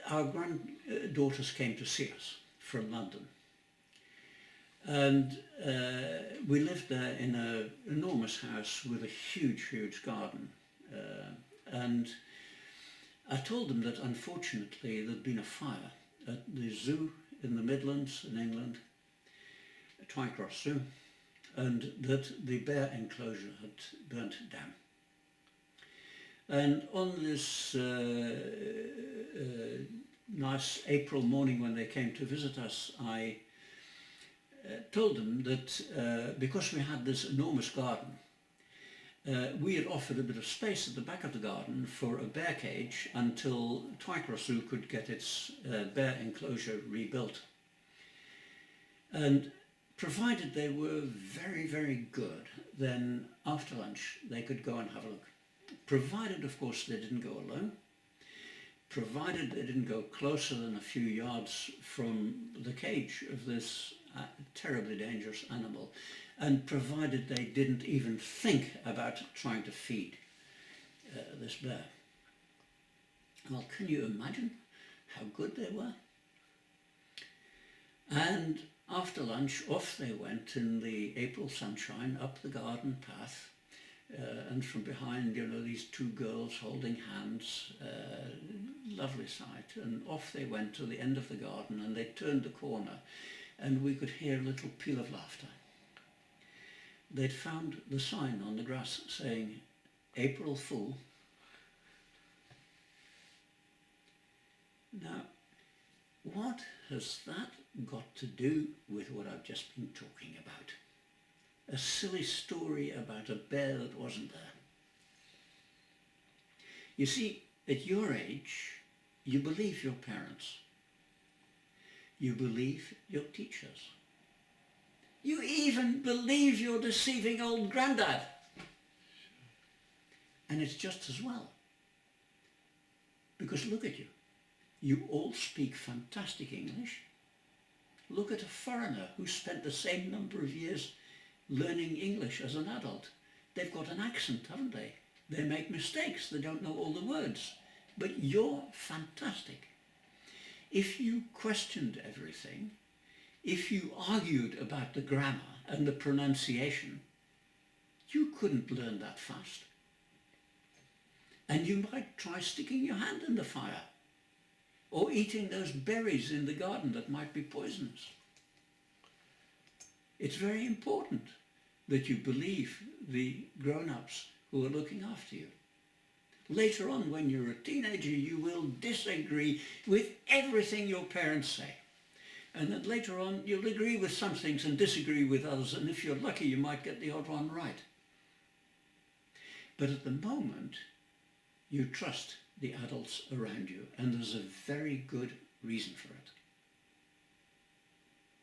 our granddaughters came to see us from London. And we lived there in an enormous house with a huge, huge garden. And I told them that unfortunately there'd been a fire at the zoo in the Midlands in England, Twycross Zoo, and that the bear enclosure had burnt down. And on this nice April morning when they came to visit us, I told them that because we had this enormous garden, we had offered a bit of space at the back of the garden for a bear cage until Twycross Zoo could get its bear enclosure rebuilt. And provided they were very, very good, then after lunch they could go and have a look. Provided, of course, they didn't go alone, provided they didn't go closer than a few yards from the cage of this terribly dangerous animal, and provided they didn't even think about trying to feed this bear. Well, can you imagine how good they were? And after lunch, off they went in the April sunshine up the garden path. And from behind, you know, these two girls holding hands, lovely sight. And off they went to the end of the garden, and they turned the corner, and we could hear a little peal of laughter. They'd found the sign on the grass saying, April Fool. Now, what has that got to do with what I've just been talking about? A silly story about a bear that wasn't there. You see, at your age, you believe your parents. You believe your teachers. You even believe your deceiving old granddad. And it's just as well. Because look at you. You all speak fantastic English. Look at a foreigner who spent the same number of years learning English as an adult. They've got an accent, haven't they? They make mistakes, they don't know all the words. But you're fantastic. If you questioned everything, if you argued about the grammar and the pronunciation, you couldn't learn that fast. And you might try sticking your hand in the fire or eating those berries in the garden that might be poisonous. It's very important that you believe the grown-ups who are looking after you. Later on, when you're a teenager, you will disagree with everything your parents say. And then later on, you'll agree with some things and disagree with others, and if you're lucky, you might get the odd one right. But at the moment, you trust the adults around you, and there's a very good reason for it.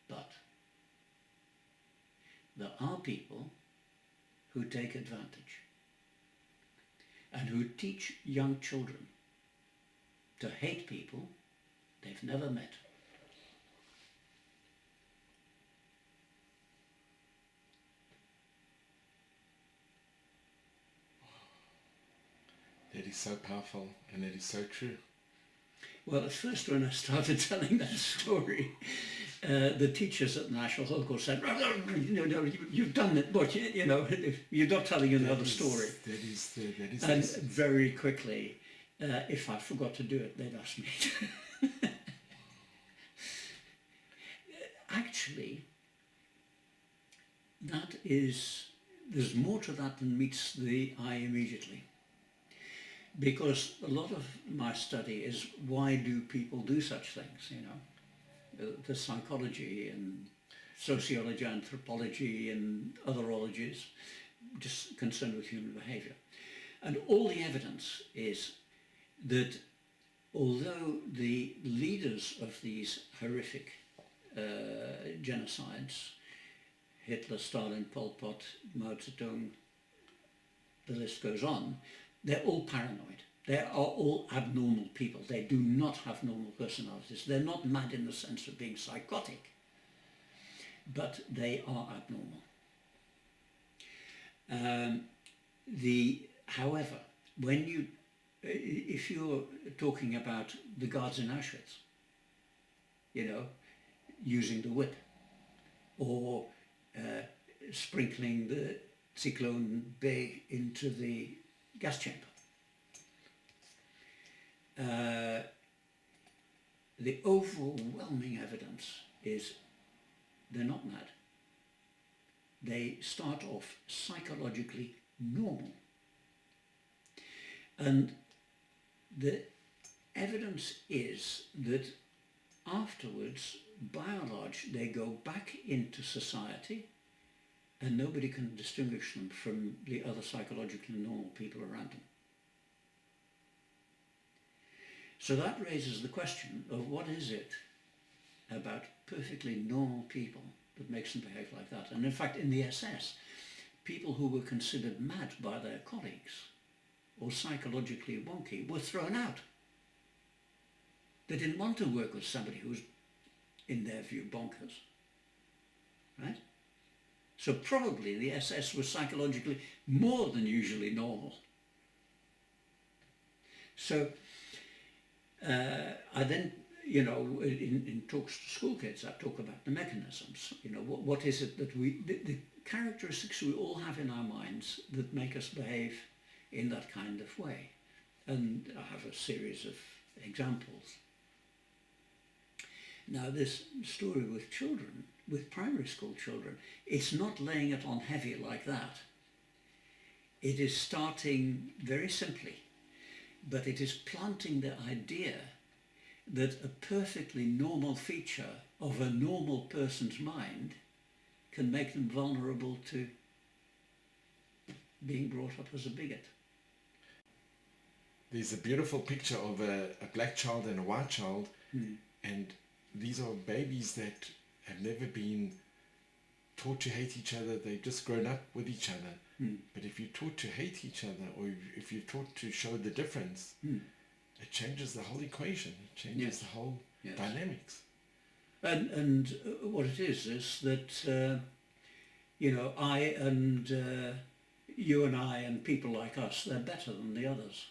But there are people who take advantage and who teach young children to hate people they've never met. That is so powerful, and it is so true. Well, at first when I started telling that story, the teachers at the National Holocaust said, you've done it, but you're not telling another story. That is and very quickly, if I forgot to do it, they'd ask me. Actually, there's more to that than meets the eye immediately. Because a lot of my study is, why do people do such things, the psychology and sociology, anthropology and other ologies. just concerned with human behaviour. And all the evidence is that although the leaders of these horrific genocides, Hitler, Stalin, Pol Pot, Mao Zedong, the list goes on, they're all paranoid. They are all abnormal people. They do not have normal personalities. They're not mad in the sense of being psychotic, but they are abnormal. However, if you're talking about the guards in Auschwitz, using the whip, or sprinkling the Zyklon B into the gas chamber, the overwhelming evidence is they're not mad. They start off psychologically normal. And the evidence is that afterwards, by and large, they go back into society and nobody can distinguish them from the other psychologically normal people around them. So that raises the question of what is it about perfectly normal people that makes them behave like that. And in fact, in the SS, people who were considered mad by their colleagues or psychologically wonky were thrown out. They didn't want to work with somebody who was, in their view, bonkers. Right? So probably the SS was psychologically more than usually normal. So I then, in talks to school kids, I talk about the mechanisms. What is it that the characteristics we all have in our minds that make us behave in that kind of way. And I have a series of examples. Now this story with children, with primary school children, it's not laying it on heavy like that. It is starting very simply, but it is planting the idea that a perfectly normal feature of a normal person's mind can make them vulnerable to being brought up as a bigot. There's a beautiful picture of a black child and a white child, and these are babies that have never been taught to hate each other. They've just grown up with each other. But if you're taught to hate each other, or if you're taught to show the difference, it changes the whole equation. It changes the whole dynamics. And what it is that I and you and I and people like us, they're better than the others.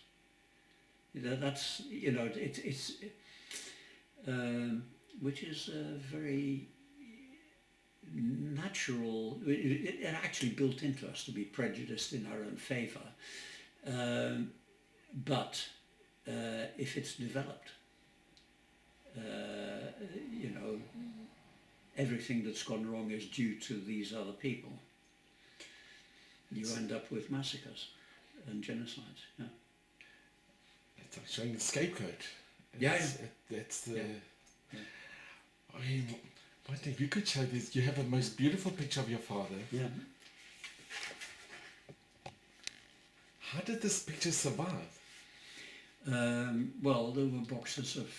That's it's which is a very natural. It actually built into us to be prejudiced in our own favour, but if it's developed, everything that's gone wrong is due to these other people. You end up with massacres and genocides. Yeah. It's like showing the scapegoat. That's the. Yeah. I mean, Martin, you could show this. You have a most beautiful picture of your father. Yeah. How did this picture survive? Well, there were boxes of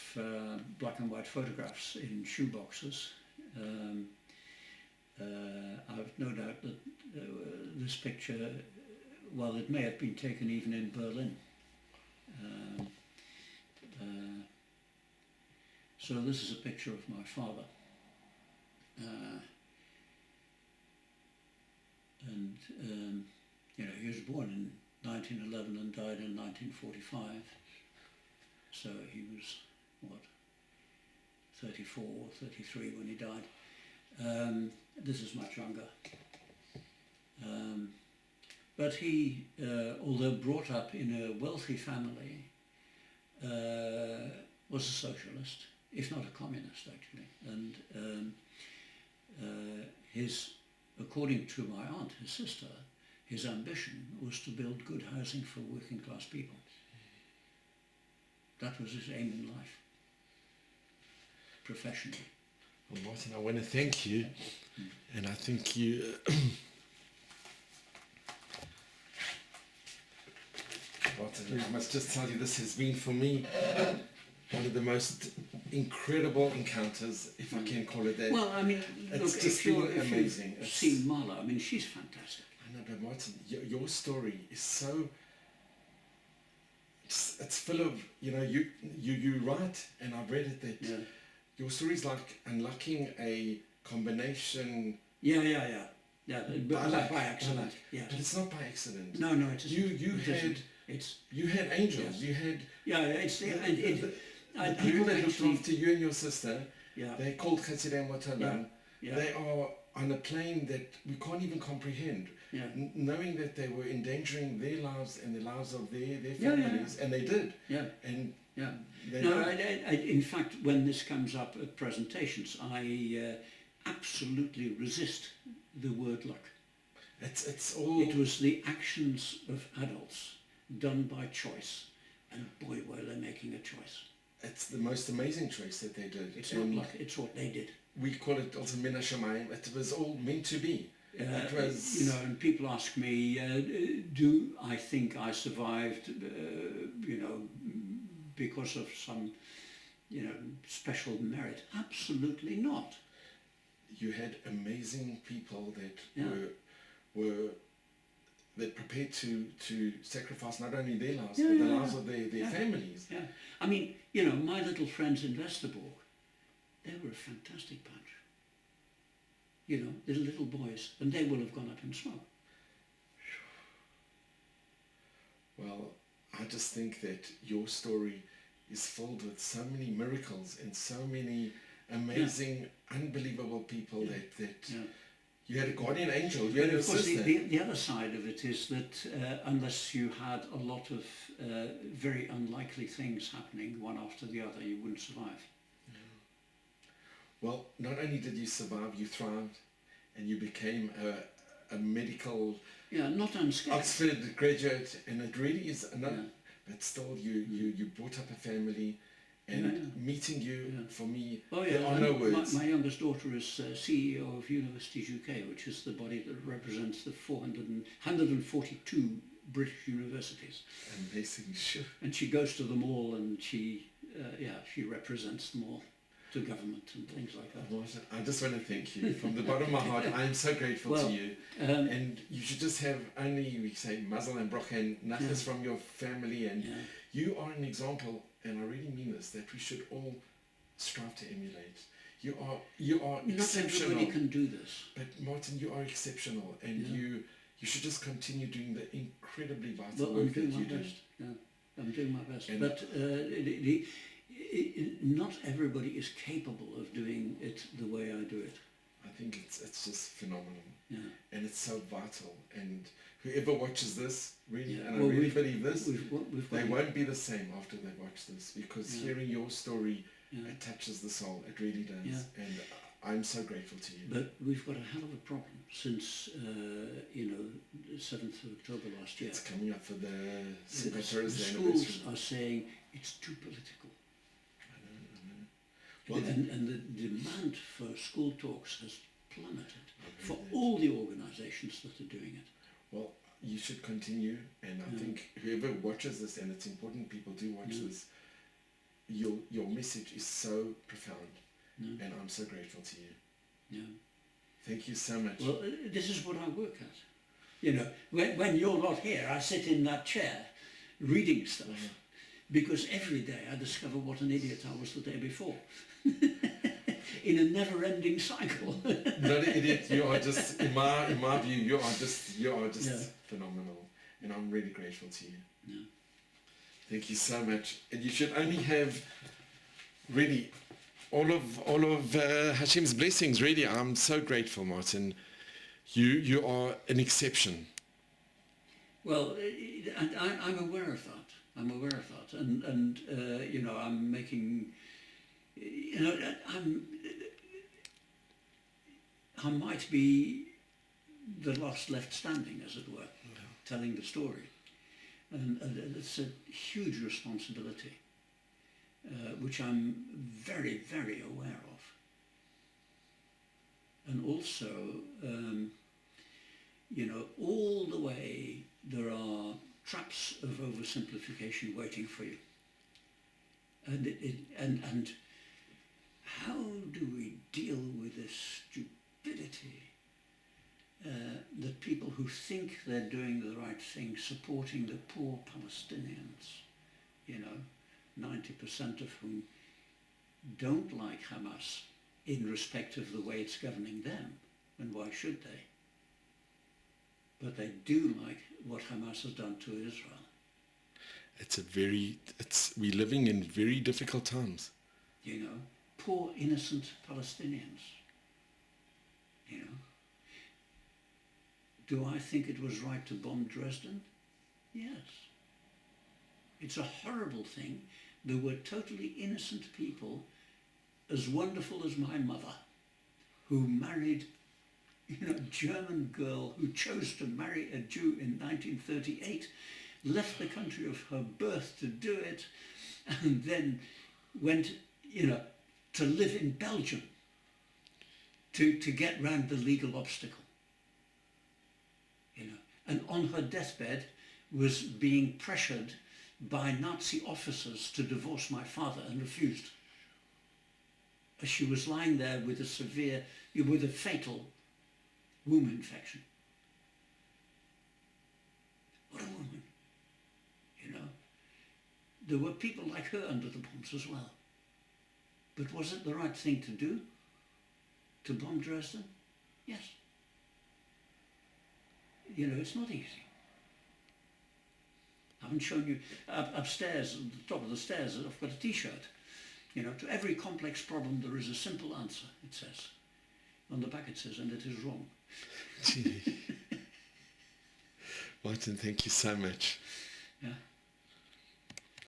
black and white photographs in shoe boxes. I've no doubt that this picture, well, it may have been taken even in Berlin. So this is a picture of my father. He was born in 1911 and died in 1945. So he was, 34 or 33 when he died. This is much younger. But he, although brought up in a wealthy family, was a socialist, if not a communist actually. And according to my aunt, his sister, his ambition was to build good housing for working class people. That was his aim in life, professionally. Well, Martin, I want to thank you, and I think you Martin, I must just tell you, this has been for me one of the most incredible encounters, if I can call it that. Well, I mean, It's look, just been amazing. You've seen Marla, I mean, she's fantastic. I know, but Martin, your story is so... It's full of, you write, and I've read it, that your story is like unlocking a combination... Yeah, but by accident. Yeah. But it's not by accident. No, it isn't. You had angels. Yes. You had the people that looked after you and your sister. Yeah. They're called Chatsirem Watalan. Yeah. They are on a plane that we can't even comprehend. Yeah. Knowing that they were endangering their lives and the lives of their families, and they did. Yeah. And in fact, when this comes up at presentations, I absolutely resist the word luck. It's all... It was the actions of adults done by choice, and boy, were they making a choice. It's the most amazing choice that they did. It's not luck, it's what they did. We call it also Mina Shamayim. It was all meant to be. It was... and people ask me, do I think I survived, because of some, special merit? Absolutely not. You had amazing people that were that prepared to sacrifice not only their lives but the lives of their families. Yeah, I mean, my little friends in Westerbork, they were a fantastic bunch. They're little boys, and they will have gone up in smoke. Well, I just think that your story is filled with so many miracles and so many amazing, unbelievable people that you had a guardian angel, you had a sister. The other side of it is that unless you had a lot of very unlikely things happening one after the other, you wouldn't survive. Well, not only did you survive, you thrived, and you became a medical not unscathed Oxford graduate, and it really is another. But still, you brought up a family. And meeting you, for me, there are no words. My youngest daughter is CEO of Universities UK, which is the body that represents the 142 British universities. Amazing, sure. And she goes to them all, and she represents them all to government and things like that. I just want to thank you from the bottom of my heart. I am so grateful to you. And you should just have only, we say, mazel and bracha and nachas from your family. And you are an example, and I really mean this, that we should all strive to emulate. You are exceptional. Not everybody can do this. But Martin, you are exceptional, and you should just continue doing the incredibly vital work that you do. I'm doing my best. But not everybody is capable of doing it the way I do it. I think it's just phenomenal, and it's so vital. And whoever watches this, really, and I really believe this, they won't be the same after they watch this, because hearing your story, it touches the soul. It really does, and I'm so grateful to you. But we've got a hell of a problem since the 7th of October last year. It's coming up for the schools are saying it's too political. Well, and the demand for school talks has plummeted for all the organisations that are doing it. Well, you should continue, and I think whoever watches this, and it's important people do watch this, your message is so profound, and I'm so grateful to you. Yeah. Thank you so much. Well, this is what I work at. When you're not here, I sit in that chair reading stuff. Because every day I discover what an idiot I was the day before. In a never-ending cycle. Not an idiot. You are just, in my view, you are just phenomenal, and I'm really grateful to you. Yeah. Thank you so much. And you should only have really all of Hashem's blessings. Really, I'm so grateful, Martin. You are an exception. Well, I'm aware of that. And I'm making, I might be the last left standing, as it were, telling the story. And it's a huge responsibility, which I'm very, very aware of. And also, all the way there are traps lots of oversimplification waiting for you. And how do we deal with this stupidity that people who think they're doing the right thing, supporting the poor Palestinians, 90% of whom don't like Hamas in respect of the way it's governing them, and why should they? But they do like what Hamas has done to Israel. We're living in very difficult times. Poor innocent Palestinians. Do I think it was right to bomb Dresden? Yes. It's a horrible thing. There were totally innocent people, as wonderful as my mother, who married a German girl who chose to marry a Jew in 1938, left the country of her birth to do it, and then went, to live in Belgium to get round the legal obstacle. And on her deathbed was being pressured by Nazi officers to divorce my father and refused. As she was lying there with a fatal womb infection. What a woman, There were people like her under the bombs as well. But was it the right thing to do? To bomb Dresden? Yes. It's not easy. I haven't shown you upstairs, at the top of the stairs, I've got a t-shirt. To every complex problem there is a simple answer, it says. On the back it says, and it is wrong. Gee. Martin, thank you so much. Yeah.